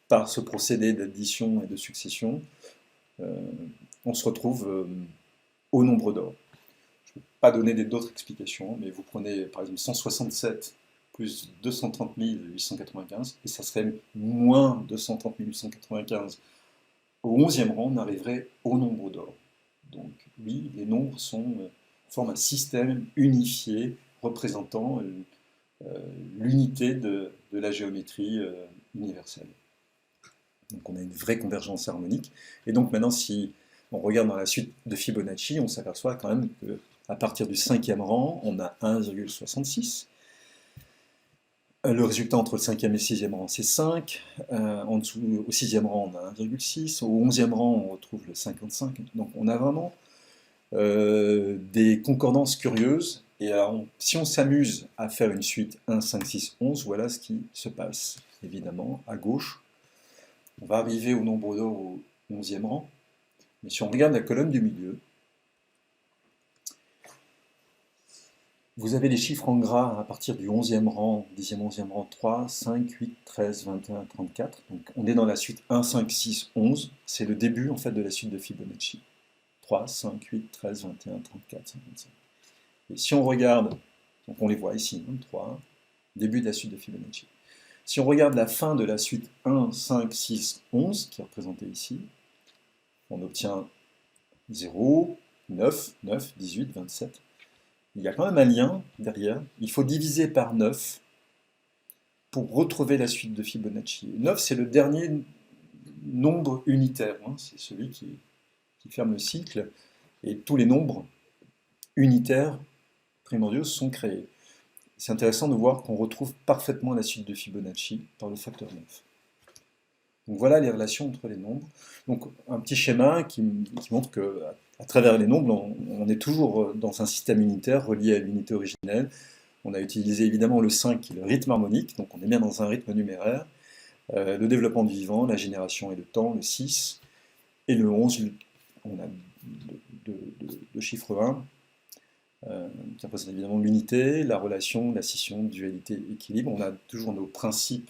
par ce procédé d'addition et de succession, on se retrouve au nombre d'or. Je ne vais pas donner d'autres explications, mais vous prenez par exemple 167 plus 230 895, et ça serait moins 230 895. Au 11e rang, on arriverait au nombre d'or. Donc oui, les nombres forment un système unifié représentant l'unité de la géométrie universelle. Donc on a une vraie convergence harmonique. Et donc maintenant, si on regarde dans la suite de Fibonacci, on s'aperçoit quand même qu'à partir du 5e rang, on a 1,66. Le résultat entre le 5e et le 6e rang, c'est 5. En dessous, au 6e rang, on a 1,6. Au 11e rang, on retrouve le 55. Donc on a vraiment des concordances curieuses. Et alors, si on s'amuse à faire une suite 1, 5, 6, 11, voilà ce qui se passe. Évidemment, à gauche, on va arriver au nombre d'or au 11e rang. Mais si on regarde la colonne du milieu, vous avez les chiffres en gras à partir du 11e rang, 10e, 11e rang, 3, 5, 8, 13, 21, 34. Donc on est dans la suite 1, 5, 6, 11. C'est le début en fait de la suite de Fibonacci. 3, 5, 8, 13, 21, 34, 55. Et si on regarde, donc on les voit ici, 3, début de la suite de Fibonacci. Si on regarde la fin de la suite 1, 5, 6, 11, qui est représentée ici, on obtient 0, 9, 9, 18, 27. Il y a quand même un lien derrière. Il faut diviser par 9 pour retrouver la suite de Fibonacci. 9, c'est le dernier nombre unitaire. C'est celui qui ferme le cycle. Et tous les nombres unitaires primordiaux sont créés. C'est intéressant de voir qu'on retrouve parfaitement la suite de Fibonacci par le facteur 9. Donc voilà les relations entre les nombres. Donc un petit schéma qui montre qu'à travers les nombres, on est toujours dans un système unitaire relié à l'unité originelle. On a utilisé évidemment le 5 qui est le rythme harmonique, donc on est bien dans un rythme numéraire. Le développement du vivant, la génération et le temps, le 6. Et le 11, on a deux chiffres 1, qui représente évidemment l'unité, la relation, la scission, dualité, équilibre. On a toujours nos principes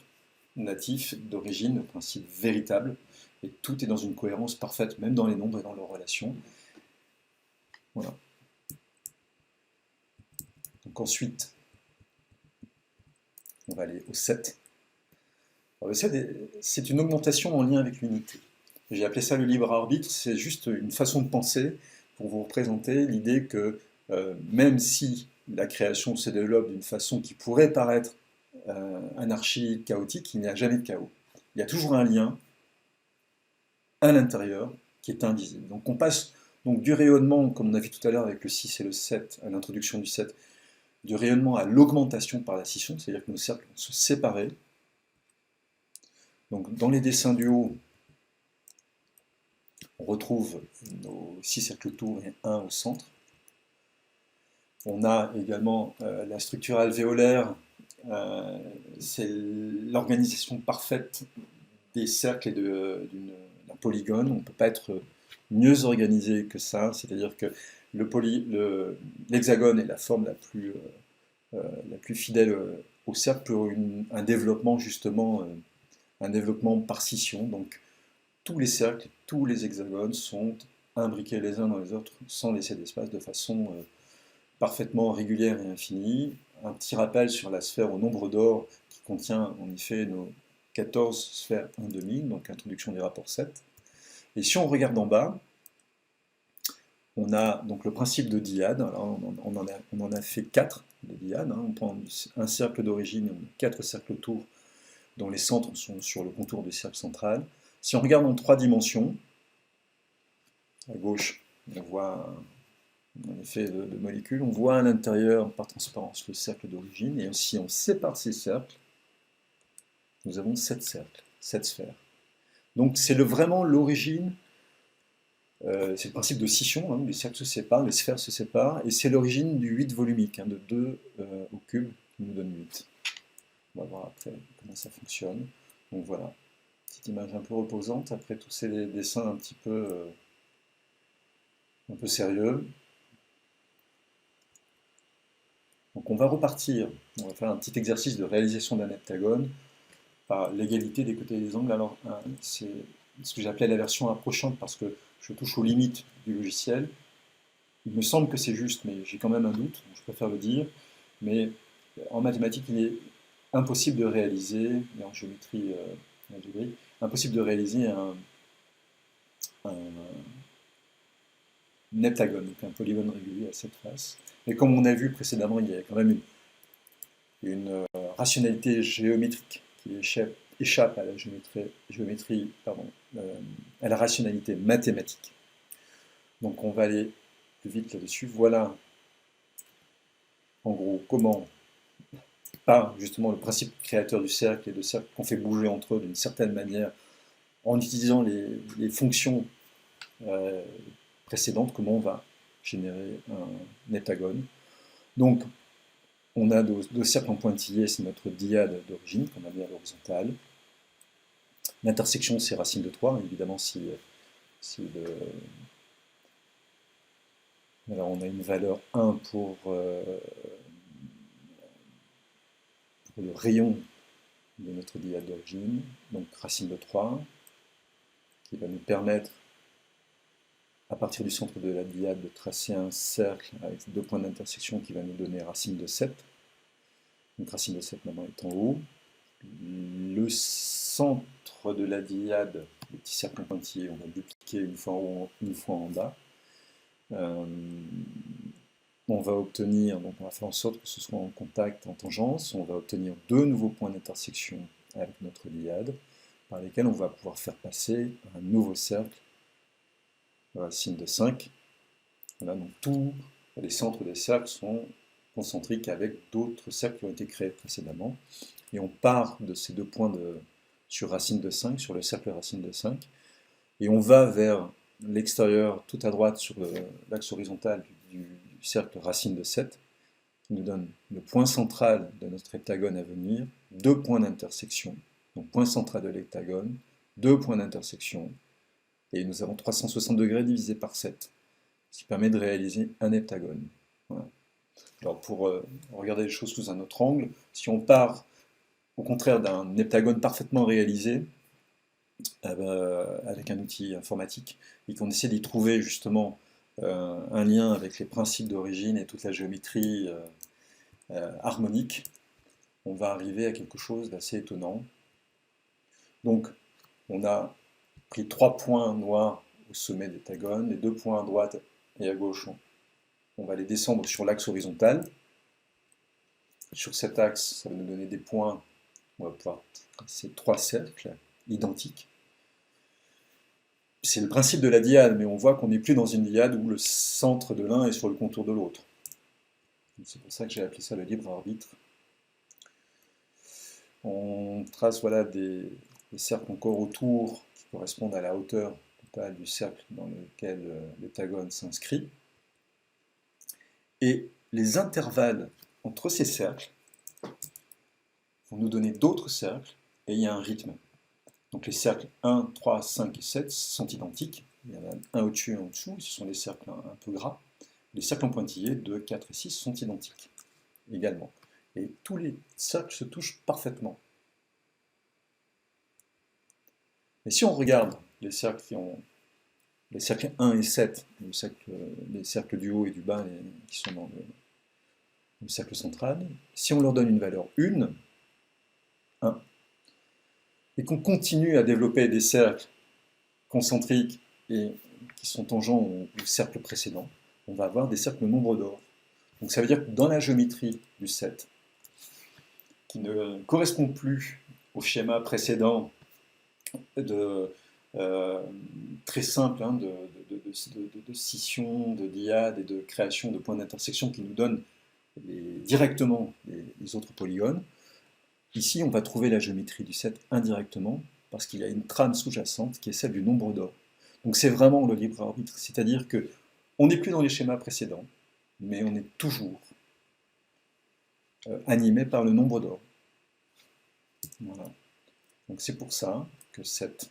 natifs d'origine, nos principes véritables, et tout est dans une cohérence parfaite, même dans les nombres et dans leurs relations. Voilà. Donc ensuite, on va aller au 7. Alors le 7, c'est une augmentation en lien avec l'unité. J'ai appelé ça le libre arbitre, c'est juste une façon de penser pour vous représenter l'idée que même si la création se développe d'une façon qui pourrait paraître anarchique, chaotique, il n'y a jamais de chaos. Il y a toujours un lien à l'intérieur qui est invisible. Donc on passe donc du rayonnement, comme on a vu tout à l'heure avec le 6 et le 7, à l'introduction du 7, du rayonnement à l'augmentation par la scission, c'est-à-dire que nos cercles vont se séparer. Donc dans les dessins du haut, on retrouve nos 6 cercles tours et un au centre. On a également la structure alvéolaire, c'est l'organisation parfaite des cercles et d'un polygone. On ne peut pas être mieux organisé que ça, c'est-à-dire que l'hexagone est la forme la plus fidèle au cercle pour un développement justement, un développement par scission. Donc tous les cercles, tous les hexagones sont imbriqués les uns dans les autres sans laisser d'espace de façon parfaitement régulière et infinie. Un petit rappel sur la sphère au nombre d'or qui contient en effet nos 14 sphères 1,5, donc introduction des rapports 7. Et si on regarde en bas, on a donc le principe de dyade. Alors on en a fait 4 de dyades. On prend un cercle d'origine, on a 4 cercles autour dont les centres sont sur le contour du cercle central. Si on regarde en 3 dimensions, à gauche, on voit un effet de molécules, on voit à l'intérieur par transparence le cercle d'origine, et si on sépare ces cercles, nous avons 7 cercles, 7 sphères. Donc c'est vraiment l'origine, c'est le principe de scission, les cercles se séparent, les sphères se séparent, et c'est l'origine du 8 volumique, de 2 au cube, qui nous donne 8. On va voir après comment ça fonctionne. Donc voilà, petite image un peu reposante, après tous ces dessins un peu sérieux. Donc on va repartir, on va faire un petit exercice de réalisation d'un heptagone par l'égalité des côtés des angles. Alors c'est ce que j'appelais la version approchante parce que je touche aux limites du logiciel. Il me semble que c'est juste, mais j'ai quand même un doute, donc je préfère le dire. Mais en mathématiques, il est impossible de réaliser, et en géométrie algébrique, impossible de réaliser un heptagone, donc un polygone régulier à cette face. Mais comme on a vu précédemment, il y a quand même une rationalité géométrique qui échappe à la géométrie à la rationalité mathématique. Donc on va aller plus vite là-dessus. Voilà, en gros, comment, par justement le principe créateur du cercle et de cercle qu'on fait bouger entre eux d'une certaine manière, en utilisant les fonctions précédentes, comment on va générer un heptagone. Donc, on a deux cercles en pointillés, c'est notre dyade d'origine, qu'on a mis à l'horizontale. L'intersection, c'est racine de 3, évidemment, alors on a une valeur 1 pour le rayon de notre dyade d'origine, donc racine de 3, qui va nous permettre, à partir du centre de la dyade, de tracer un cercle avec 2 points d'intersection qui va nous donner racine de 7. Donc racine de 7 maintenant est en haut. Le centre de la dyade, le petit cercle pointillé, on va le dupliquer une fois en haut, une fois en bas. On va obtenir, donc on va faire en sorte que ce soit en contact, en tangence, on va obtenir 2 nouveaux points d'intersection avec notre dyade, par lesquels on va pouvoir faire passer un nouveau cercle, racine de 5. Voilà, donc tous les centres des cercles sont concentriques avec d'autres cercles qui ont été créés précédemment. Et on part de ces 2 points sur racine de 5, sur le cercle racine de 5, et on va vers l'extérieur, tout à droite, sur l'axe horizontal du cercle racine de 7, qui nous donne le point central de notre heptagone à venir, 2 points d'intersection, donc point central de l'heptagone, 2 points d'intersection, et nous avons 360 degrés divisé par 7, ce qui permet de réaliser un heptagone. Voilà. Alors pour regarder les choses sous un autre angle, si on part au contraire d'un heptagone parfaitement réalisé, avec un outil informatique, et qu'on essaie d'y trouver justement un lien avec les principes d'origine et toute la géométrie harmonique, on va arriver à quelque chose d'assez étonnant. Donc on a pris 3 points noirs au sommet des heptagones, les 2 points à droite et à gauche, on va les descendre sur l'axe horizontal. Sur cet axe, ça va nous donner des points, on va pouvoir tracer 3 cercles identiques. C'est le principe de la dyade, mais on voit qu'on n'est plus dans une dyade où le centre de l'un est sur le contour de l'autre. C'est pour ça que j'ai appelé ça le libre arbitre. On trace voilà, des cercles encore autour qui correspondent à la hauteur totale du cercle dans lequel l'heptagone s'inscrit. Et les intervalles entre ces cercles vont nous donner d'autres cercles et il y a un rythme. Donc les cercles 1, 3, 5 et 7 sont identiques. Il y en a un au-dessus et un en dessous, ce sont des cercles un peu gras. Les cercles en pointillés 2, 4 et 6 sont identiques également. Et tous les cercles se touchent parfaitement. Et si on regarde les cercles les cercles 1 et 7, les cercles du haut et du bas qui sont dans le cercle central, si on leur donne une valeur 1, et qu'on continue à développer des cercles concentriques et qui sont tangents au cercle précédent, on va avoir des cercles nombre d'or. Donc ça veut dire que dans la géométrie du 7, qui ne correspond plus au schéma précédent très simple de scission, de dyade et de création de points d'intersection qui nous donnent directement les autres polygones. Ici, on va trouver la géométrie du 7 indirectement, parce qu'il y a une trame sous-jacente qui est celle du nombre d'or. Donc c'est vraiment le libre arbitre, c'est-à-dire qu'on n'est plus dans les schémas précédents, mais on est toujours animé par le nombre d'or. Voilà. Donc c'est pour ça que 7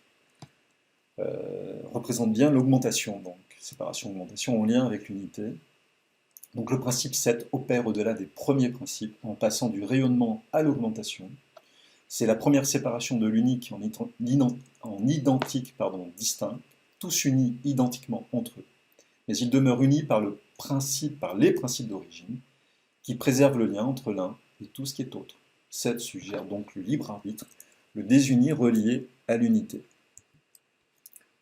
représente bien l'augmentation, donc séparation-augmentation en lien avec l'unité. Donc le principe 7 opère au-delà des premiers principes en passant du rayonnement à l'augmentation. C'est la première séparation de l'unique en identique distincts, tous unis identiquement entre eux. Mais ils demeurent unis par les principes d'origine, qui préservent le lien entre l'un et tout ce qui est autre. 7 suggère donc le libre arbitre, le désuni relié à l'unité.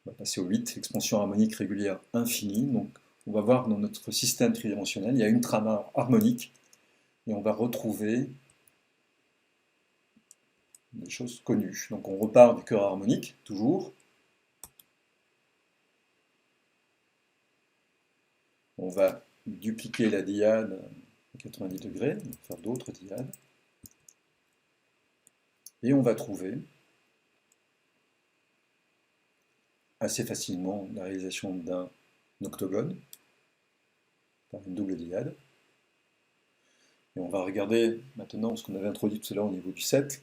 On va passer au 8, expansion harmonique régulière infinie. Donc, on va voir dans notre système tridimensionnel, il y a une trame harmonique, et on va retrouver des choses connues. Donc on repart du cœur harmonique, toujours. On va dupliquer la dyade à 90 degrés, on va faire d'autres dyades. Et on va trouver assez facilement la réalisation d'un octogone par une double dyade. Et on va regarder maintenant ce qu'on avait introduit tout à l'heure au niveau du 7.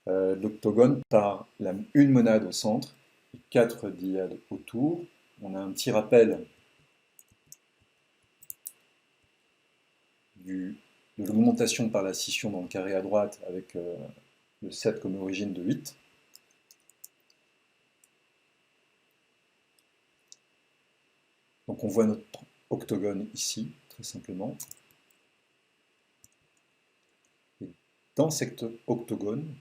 L'octogone par une monade au centre et 4 dyades autour. On a un petit rappel de l'augmentation par la scission dans le carré à droite avec le 7 comme origine de 8. Donc on voit notre octogone ici, très simplement. Et dans cet octogone,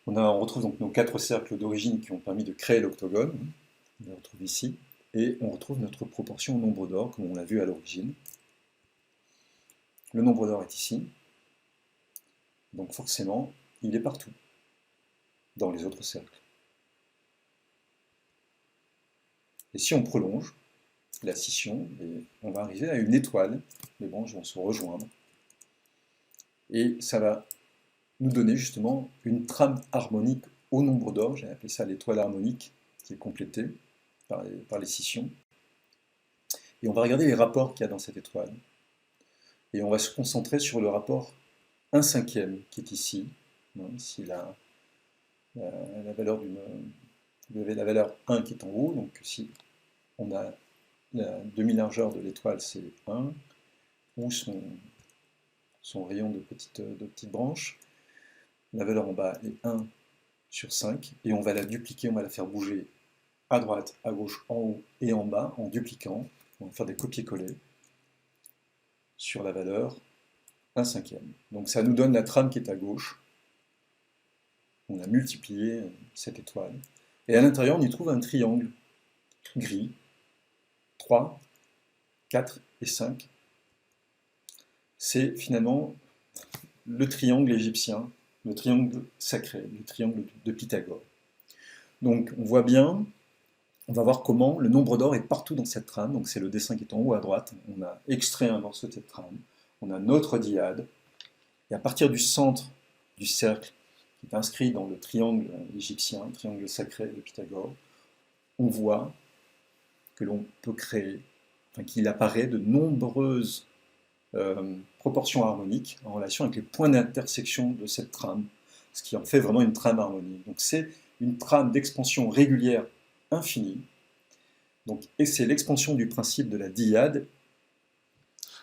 on retrouve donc nos 4 cercles d'origine qui ont permis de créer l'octogone. On les retrouve ici. Et on retrouve notre proportion au nombre d'or, comme on l'a vu à l'origine. Le nombre d'or est ici. Donc forcément, il est partout, dans les autres cercles. Et si on prolonge la scission, on va arriver à une étoile. Les branches vont se rejoindre. Et ça va nous donner justement une trame harmonique au nombre d'or. J'ai appelé ça l'étoile harmonique, qui est complétée par les scissions. Et on va regarder les rapports qu'il y a dans cette étoile. Et on va se concentrer sur le rapport 1/5 qui est ici. Ici, la valeur vous avez la valeur 1 qui est en haut, donc si on a la demi-largeur de l'étoile, c'est 1, ou son rayon de petites branches. La valeur en bas est 1/5, et on va la dupliquer, on va la faire bouger à droite, à gauche, en haut et en bas, en dupliquant. On va faire des copier-coller sur la valeur 1/5. Donc ça nous donne la trame qui est à gauche. On a multiplié cette étoile. Et à l'intérieur, on y trouve un triangle gris, 3, 4 et 5. C'est finalement le triangle égyptien, le triangle sacré, le triangle de Pythagore. Donc on voit bien, on va voir comment le nombre d'or est partout dans cette trame. Donc c'est le dessin qui est en haut à droite. On a extrait un morceau de cette trame. On a notre diade. Et à partir du centre du cercle, qui est inscrit dans le triangle égyptien, le triangle sacré de Pythagore, on voit que l'on peut créer, enfin, qu'il apparaît de nombreuses proportions harmoniques en relation avec les points d'intersection de cette trame, ce qui en fait vraiment une trame harmonique. Donc c'est une trame d'expansion régulière infinie, donc, et c'est l'expansion du principe de la dyade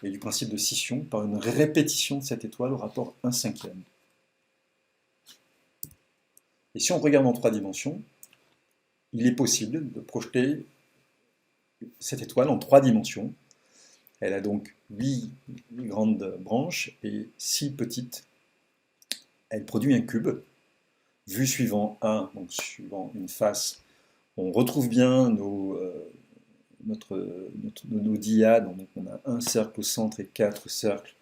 et du principe de scission par une répétition de cette étoile au rapport 1/5. Et si on regarde en 3 dimensions, il est possible de projeter cette étoile en 3 dimensions. Elle a donc 8 grandes branches et 6 petites. Elle produit un cube. Vue suivant 1, donc suivant une face, on retrouve bien nos dyades. Donc on a un cercle au centre et 4 cercles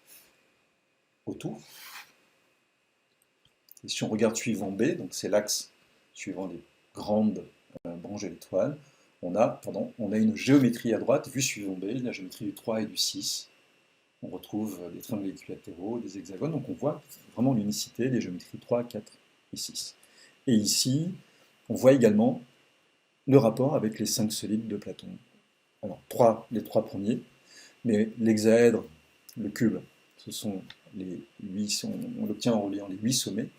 autour. Et si on regarde suivant B, donc c'est l'axe suivant les grandes branches de l'étoile, on a une géométrie à droite, vue suivant B, la géométrie du 3 et du 6. On retrouve des triangles équilatéraux, des hexagones, donc on voit vraiment l'unicité des géométries 3, 4 et 6. Et ici, on voit également le rapport avec les 5 solides de Platon. Alors, les 3 premiers, mais l'hexaèdre, le cube, ce sont les 8, on l'obtient en reliant les 8 sommets,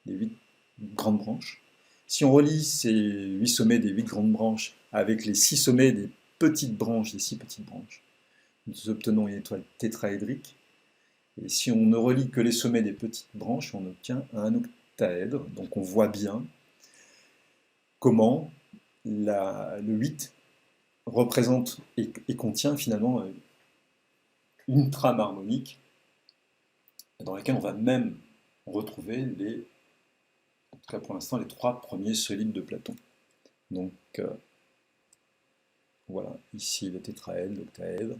les 8 grandes branches. Si on relie ces 8 sommets des 8 grandes branches avec les 6 sommets des petites branches, des 6 petites branches, nous obtenons une étoile tétraédrique. Et si on ne relie que les sommets des petites branches, on obtient un octaèdre. Donc on voit bien comment le 8 représente et contient finalement une trame harmonique dans laquelle on va même retrouver en tout cas pour l'instant, les 3 premiers solides de Platon. Donc voilà, ici le tétraèdre, l'octaèdre,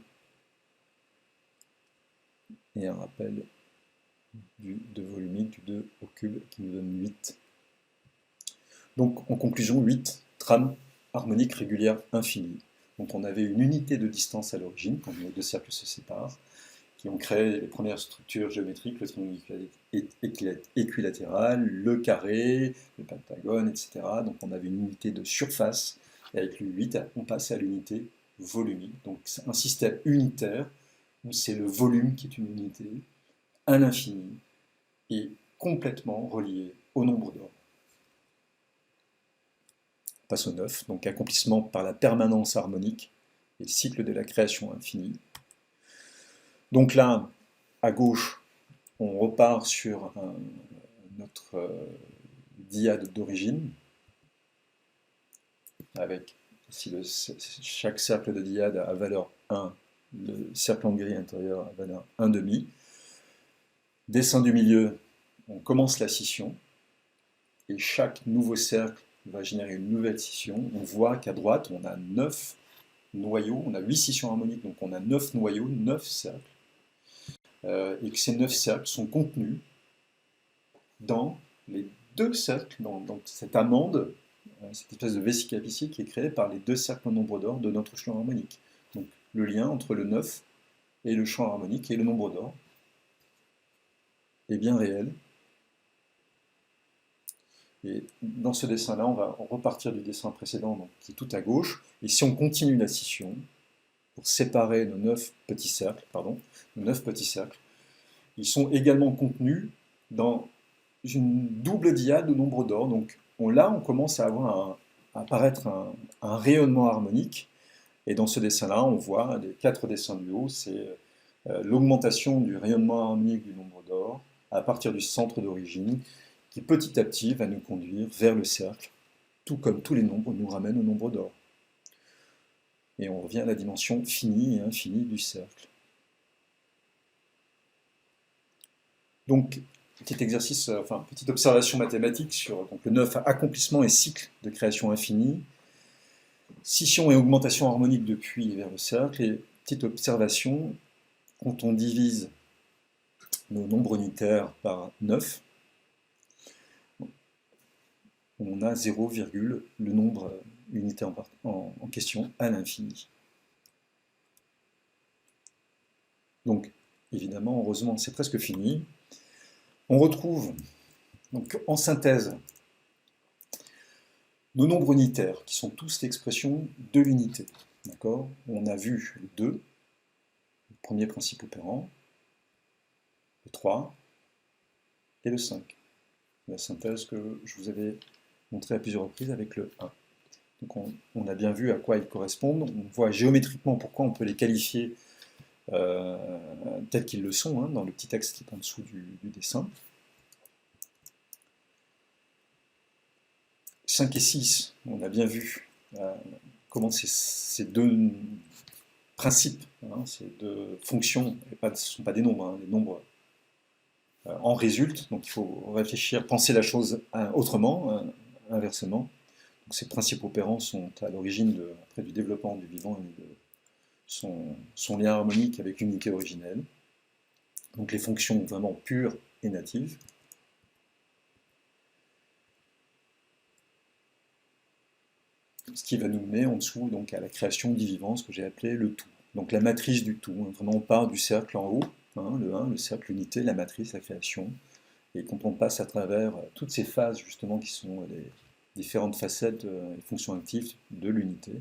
et un rappel de volumique du 2 au cube qui nous donne 8. Donc en conclusion, 8 trames harmoniques régulières infinies. Donc on avait une unité de distance à l'origine, quand les 2 cercles se séparent, qui ont créé les premières structures géométriques, le triangle équilatéral, le carré, le pentagone, etc. Donc on avait une unité de surface, et avec le 8, on passe à l'unité volumique. Donc c'est un système unitaire, où c'est le volume qui est une unité, à l'infini, et complètement relié au nombre d'or. On passe au 9, donc accomplissement par la permanence harmonique, et cycle de la création infinie. Donc là, à gauche, on repart sur notre dyade d'origine, avec si chaque cercle de dyade a valeur 1, le cercle en gris intérieur a valeur 1,5. Dessin du milieu, on commence la scission, et chaque nouveau cercle va générer une nouvelle scission. On voit qu'à droite, on a 9 noyaux, on a 8 scissions harmoniques, donc on a 9 noyaux, 9 cercles. Et que ces 9 cercles sont contenus dans les 2 cercles, dans cette amande, cette espèce de vésicule ici qui est créée par les 2 cercles en nombre d'or de notre champ harmonique. Donc le lien entre le 9 et le champ harmonique et le nombre d'or est bien réel. Et dans ce dessin-là, on va repartir du dessin précédent, donc, qui est tout à gauche, et si on continue la scission, pour séparer nos 9 petits cercles, ils sont également contenus dans une double dyade au nombre d'or. Donc là, on commence à apparaître un rayonnement harmonique. Et dans ce dessin-là, on voit les 4 dessins du haut, c'est l'augmentation du rayonnement harmonique du nombre d'or à partir du centre d'origine, qui petit à petit va nous conduire vers le cercle, tout comme tous les nombres nous ramènent au nombre d'or. Et on revient à la dimension finie et infinie du cercle. Donc, petit exercice, enfin, petite observation mathématique sur donc, le 9, accomplissement et cycle de création infinie, scission et augmentation harmonique depuis et vers le cercle, et petite observation, quand on divise nos nombres unitaires par 9, on a 0, le nombre unitaire en question à l'infini. Donc, évidemment, heureusement, c'est presque fini. On retrouve, donc, en synthèse, nos nombres unitaires, qui sont tous l'expression de l'unité. D'accord? On a vu le 2, le premier principe opérant, le 3 et le 5. La synthèse que je vous avais montrée à plusieurs reprises avec le 1. Donc on a bien vu à quoi ils correspondent. On voit géométriquement pourquoi on peut les qualifier tels qu'ils le sont, hein, dans le petit texte qui est en dessous du dessin. 5 et 6, on a bien vu comment ces deux principes, hein, ces deux fonctions, ce ne sont pas des nombres, hein, les nombres en résultent, donc il faut réfléchir, penser la chose autrement, inversement. Donc ces principes opérants sont à l'origine du développement du vivant et de son lien harmonique avec l'unité originelle. Donc les fonctions vraiment pures et natives. Ce qui va nous mener en dessous donc, à la création du vivant, ce que j'ai appelé le tout. Donc la matrice du tout. Hein, vraiment on part du cercle en haut, hein, le 1, le cercle, l'unité, la matrice, la création. Et quand on passe à travers toutes ces phases justement qui sont les différentes facettes et fonctions actives de l'unité,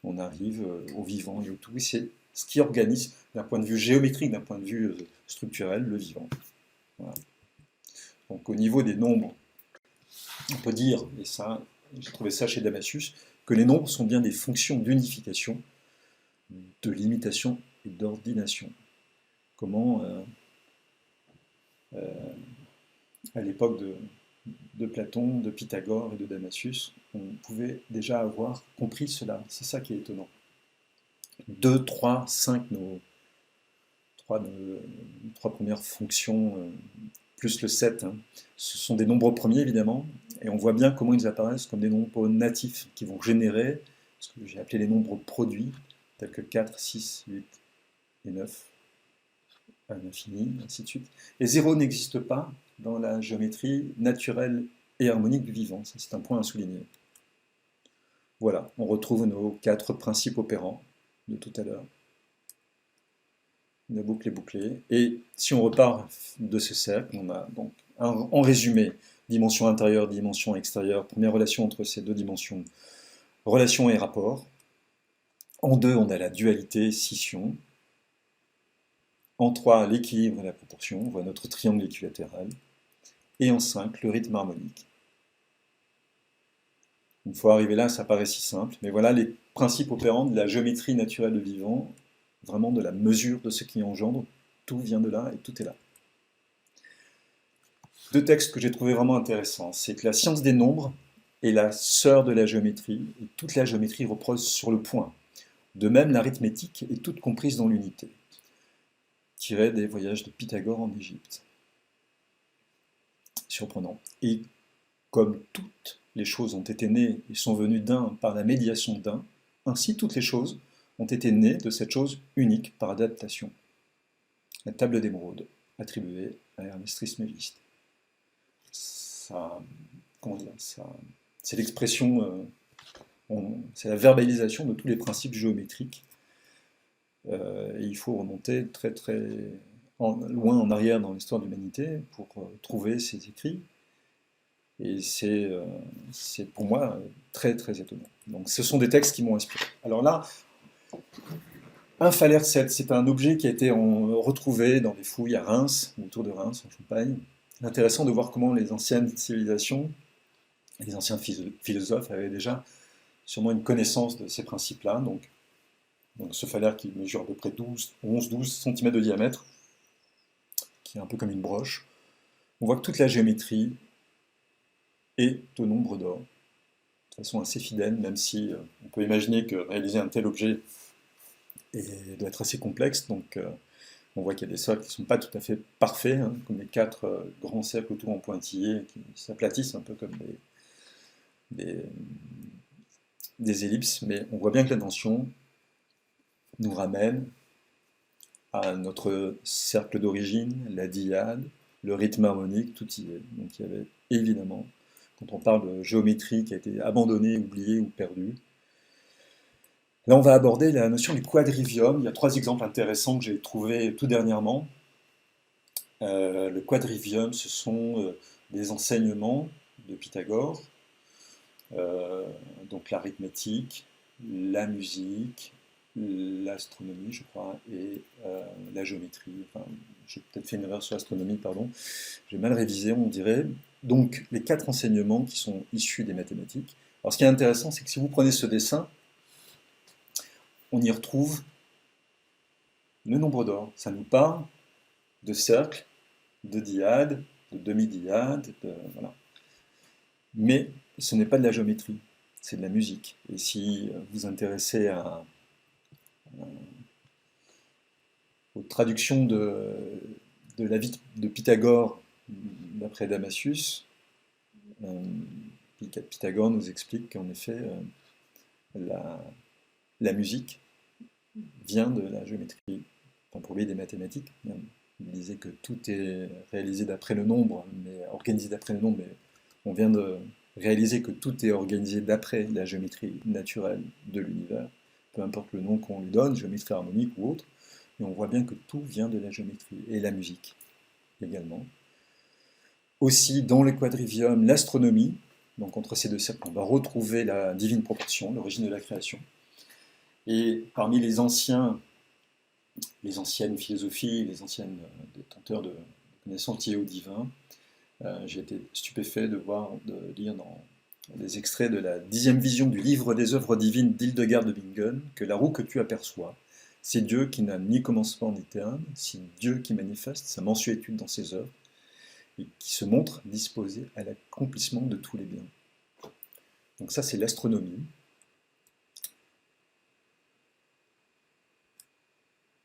on arrive au vivant et au tout. Et c'est ce qui organise, d'un point de vue géométrique, d'un point de vue structurel, le vivant. Voilà. Donc au niveau des nombres, on peut dire, et ça, j'ai trouvé ça chez Damascus, que les nombres sont bien des fonctions d'unification, de limitation et d'ordination. Comment, à l'époque de Platon, de Pythagore et de Damascus, on pouvait déjà avoir compris cela. C'est ça qui est étonnant. 2, 3, 5, nos trois premières fonctions, plus le 7, hein, ce sont des nombres premiers évidemment, et on voit bien comment ils apparaissent comme des nombres natifs qui vont générer ce que j'ai appelé les nombres produits, tels que 4, 6, 8 et 9, à l'infini, ainsi de suite. Et 0 n'existe pas dans la géométrie naturelle et harmonique du vivant, ça c'est un point à souligner. Voilà, on retrouve nos 4 principes opérants de tout à l'heure. La boucle est bouclée. Et si on repart de ce cercle, on a donc en résumé dimension intérieure, dimension extérieure, première relation entre ces deux dimensions, relation et rapport. En 2, on a la dualité, scission. En 3, l'équilibre et la proportion, on voit notre triangle équilatéral. Et en 5, le rythme harmonique. Une fois arrivé là, ça paraît si simple, mais voilà les principes opérants de la géométrie naturelle du vivant, vraiment de la mesure de ce qui engendre, tout vient de là et tout est là. Deux textes que j'ai trouvé vraiment intéressants, c'est que la science des nombres est la sœur de la géométrie, et toute la géométrie repose sur le point. De même, l'arithmétique est toute comprise dans l'unité, tirée des voyages de Pythagore en Égypte. Surprenant. Et comme toutes les choses ont été nées et sont venues d'un par la médiation d'un, ainsi toutes les choses ont été nées de cette chose unique par adaptation. La table d'émeraude, attribuée à Ernest Trismégiste. Ça, comment dire, ça, c'est l'expression, c'est la verbalisation de tous les principes géométriques. Et il faut remonter très très loin en arrière dans l'histoire de l'humanité pour trouver ces écrits. Et c'est pour moi très très étonnant. Donc ce sont des textes qui m'ont inspiré. Alors là, un phalaire 7, c'est un objet qui a été retrouvé dans les fouilles à Reims, autour de Reims, en Champagne. Intéressant de voir comment les anciennes civilisations, les anciens philosophes avaient déjà sûrement une connaissance de ces principes-là. Donc ce phalaire qui mesure à peu près 11-12 cm de diamètre, qui est un peu comme une broche. On voit que toute la géométrie est au nombre d'or, de façon assez fidèle, même si on peut imaginer que réaliser un tel objet doit être assez complexe. Donc On voit qu'il y a des cercles qui ne sont pas tout à fait parfaits, hein, comme les 4 grands cercles autour en pointillés qui s'aplatissent un peu comme des, des ellipses, mais on voit bien que l'intention nous ramène à notre cercle d'origine, la dyade, le rythme harmonique, tout y est. Donc il y avait évidemment, quand on parle de géométrie qui a été abandonnée, oubliée ou perdue, là on va aborder la notion du quadrivium. Il y a 3 exemples intéressants que j'ai trouvés tout dernièrement. Le quadrivium, ce sont des enseignements de Pythagore, donc l'arithmétique, la musique, l'astronomie, je crois, et la géométrie. Enfin, j'ai peut-être fait une erreur sur l'astronomie, pardon. J'ai mal révisé, on dirait. Donc, les 4 enseignements qui sont issus des mathématiques. Alors, ce qui est intéressant, c'est que si vous prenez ce dessin, on y retrouve le nombre d'or. Ça nous parle de cercles, de dyades, de demi-dyades, voilà. Mais ce n'est pas de la géométrie, c'est de la musique. Et si vous vous intéressez aux traductions de la vie de Pythagore d'après Damasius, Pythagore nous explique qu'en effet, la musique vient de la géométrie, enfin pour lui des mathématiques. Il disait que tout est réalisé d'après le nombre, mais organisé d'après le nombre, mais on vient de réaliser que tout est organisé d'après la géométrie naturelle de l'univers, peu importe le nom qu'on lui donne, géométrie harmonique ou autre, et on voit bien que tout vient de la géométrie, et la musique également. Aussi, dans le quadrivium, l'astronomie, donc entre ces 2 cercles, on va retrouver la divine proportion, l'origine de la création. Et parmi les anciennes philosophies, les anciennes détenteurs de connaissances liées au divin, j'ai été stupéfait de lire dans des extraits de la 10e vision du livre des œuvres divines d'Hildegard de Bingen, que la roue que tu aperçois, c'est Dieu qui n'a ni commencement ni terme, c'est Dieu qui manifeste sa mensuétude dans ses œuvres, et qui se montre disposé à l'accomplissement de tous les biens. Donc ça, c'est l'astronomie.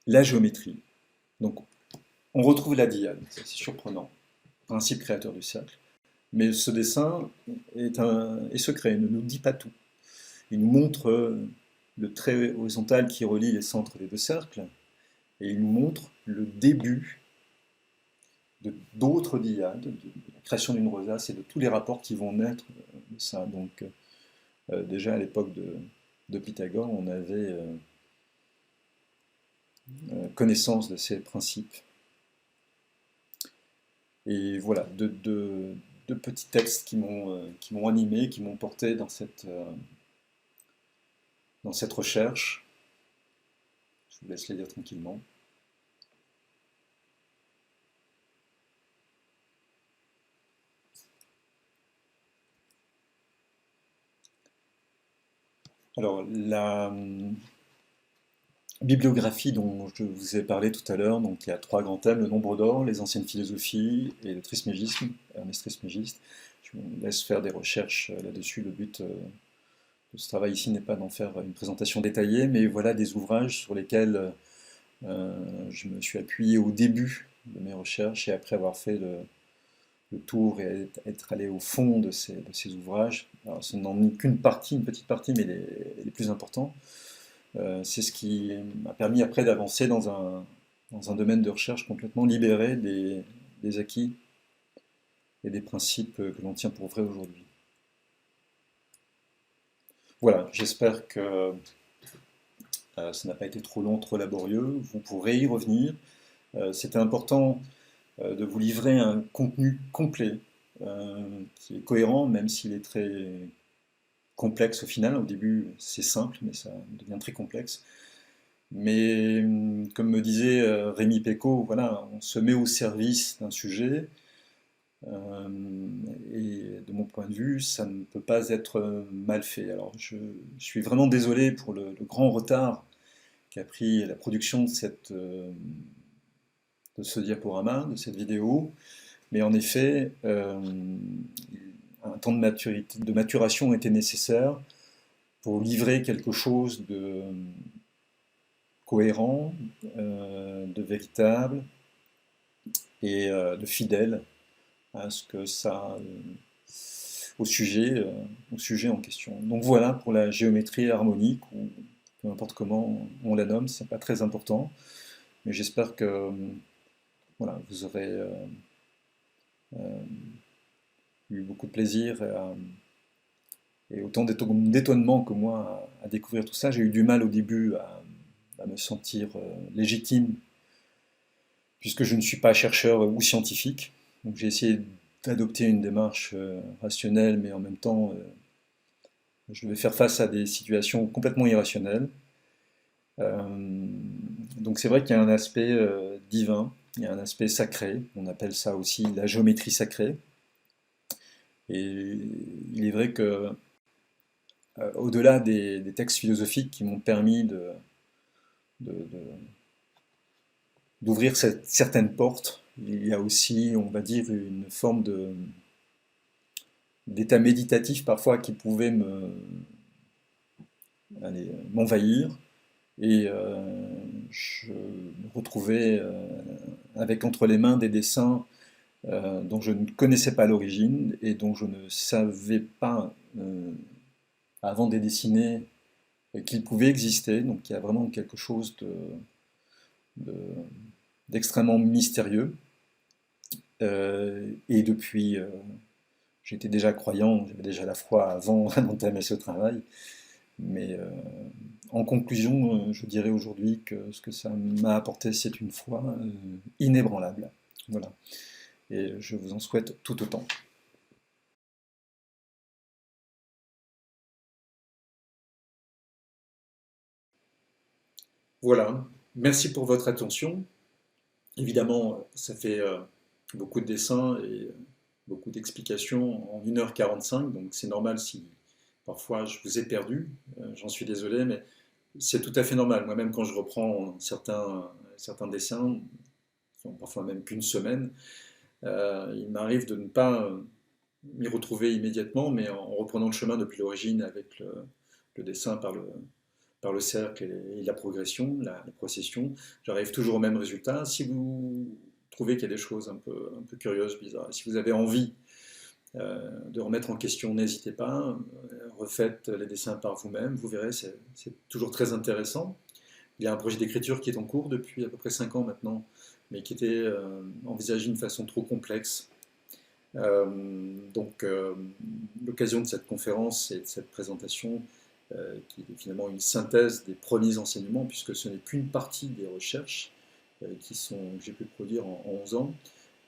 La géométrie. Donc, on retrouve la dyade, c'est surprenant, principe créateur du cercle. Mais ce dessin est secret, il ne nous dit pas tout. Il nous montre le trait horizontal qui relie les centres des 2 cercles, et il nous montre le début d'autres dyades, de la création d'une rosace et de tous les rapports qui vont naître de ça. Donc, déjà à l'époque de Pythagore, on avait connaissance de ces principes. Et voilà, deux petits textes qui m'ont animé, qui m'ont porté dans cette recherche. Je vous laisse les lire tranquillement. Alors, la bibliographie dont je vous ai parlé tout à l'heure, donc il y a 3 grands thèmes, le nombre d'or, les anciennes philosophies et le trismégisme, Hermès Trismégiste. Je vous laisse faire des recherches là-dessus. Le but de ce travail ici n'est pas d'en faire une présentation détaillée, mais voilà des ouvrages sur lesquels je me suis appuyé au début de mes recherches et après avoir fait le tour et être allé au fond de ces ouvrages. Alors, ce n'en est qu'une partie, une petite partie, mais les plus importants. C'est ce qui m'a permis après d'avancer dans un domaine de recherche complètement libéré des acquis et des principes que l'on tient pour vrai aujourd'hui. Voilà, j'espère que ça n'a pas été trop long, trop laborieux. Vous pourrez y revenir. C'était important de vous livrer un contenu complet qui est cohérent, même s'il est très complexe au final. Au début, c'est simple, mais ça devient très complexe. Mais comme me disait Rémi Pécaud, voilà, on se met au service d'un sujet, et de mon point de vue, ça ne peut pas être mal fait. Alors je suis vraiment désolé pour le grand retard qu'a pris la production de ce diaporama, de cette vidéo, mais en effet, un temps de maturation était nécessaire pour livrer quelque chose cohérent, de véritable et de fidèle à ce que ça, au sujet en question. Donc voilà pour la géométrie harmonique, ou peu importe comment on la nomme, c'est pas très important, mais j'espère que voilà, vous aurez euh, eu beaucoup de plaisir et autant d'étonnement que moi à découvrir tout ça. J'ai eu du mal au début à me sentir légitime, puisque je ne suis pas chercheur ou scientifique. Donc j'ai essayé d'adopter une démarche rationnelle, mais en même temps, je devais faire face à des situations complètement irrationnelles. Euh, donc c'est vrai qu'il y a un aspect divin, il y a un aspect sacré, on appelle ça aussi la géométrie sacrée. Et il est vrai que au-delà des textes philosophiques qui m'ont permis de- d'ouvrir certaines portes, il y a aussi, on va dire, une forme d'état méditatif parfois qui pouvait m'envahir. Et je me retrouvais avec entre les mains des dessins dont je ne connaissais pas l'origine et dont je ne savais pas, avant de les dessiner, qu'ils pouvaient exister. Donc il y a vraiment quelque chose de- d'extrêmement mystérieux. Et depuis, j'étais déjà croyant, j'avais déjà la foi avant d'entamer ce travail. Mais en conclusion, je dirais aujourd'hui que ce que ça m'a apporté, c'est une foi inébranlable. Voilà. Et je vous en souhaite tout autant. Voilà. Merci pour votre attention. Évidemment, ça fait beaucoup de dessins et beaucoup d'explications en 1h45, donc c'est normal si parfois je vous ai perdu. J'en suis désolé, mais c'est tout à fait normal. Moi-même, quand je reprends certains dessins, qui ont parfois même qu'une semaine, il m'arrive de ne pas m'y retrouver immédiatement, mais en reprenant le chemin depuis l'origine avec le dessin par le cercle et la progression, la procession, j'arrive toujours au même résultat. Si vous trouvez qu'il y a des choses un peu curieuses, bizarres, si vous avez envie de remettre en question, n'hésitez pas, refaites les dessins par vous-même, vous verrez, c'est toujours très intéressant. Il y a un projet d'écriture qui est en cours depuis à peu près 5 ans maintenant, mais qui était envisagé d'une façon trop complexe. Donc, l'occasion de cette conférence et de cette présentation, qui est finalement une synthèse des premiers enseignements, puisque ce n'est qu'une partie des recherches que j'ai pu produire en 11 ans.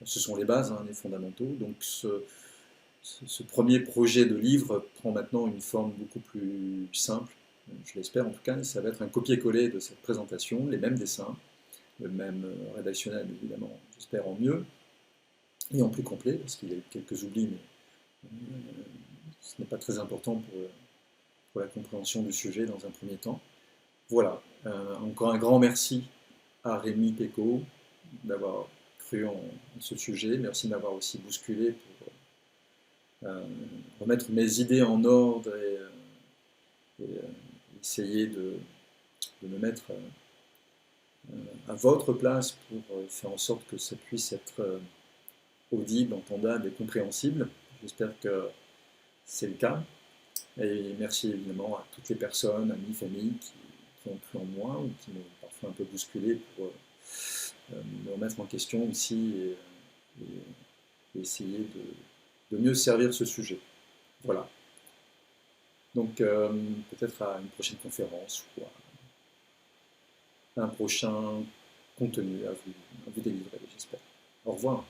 Ce sont les bases, hein, les fondamentaux. Donc, ce premier projet de livre prend maintenant une forme beaucoup plus simple, je l'espère en tout cas. Ça va être un copier-coller de cette présentation, les mêmes dessins, le même rédactionnel évidemment, j'espère en mieux et en plus complet, parce qu'il y a eu quelques oublis, mais ce n'est pas très important pour la compréhension du sujet dans un premier temps. Voilà, encore un grand merci à Rémi Pécaud d'avoir cru en ce sujet. Merci de m'avoir aussi bousculé pour remettre mes idées en ordre et essayer de me mettre à votre place pour faire en sorte que ça puisse être audible, entendable et compréhensible. J'espère que c'est le cas. Et merci évidemment à toutes les personnes, amis, familles qui ont cru en moi ou qui m'ont parfois un peu bousculé pour me remettre en question aussi et essayer de mieux servir ce sujet. Voilà. Donc peut-être à une prochaine conférence ou à un prochain contenu à vous délivrer, j'espère. Au revoir.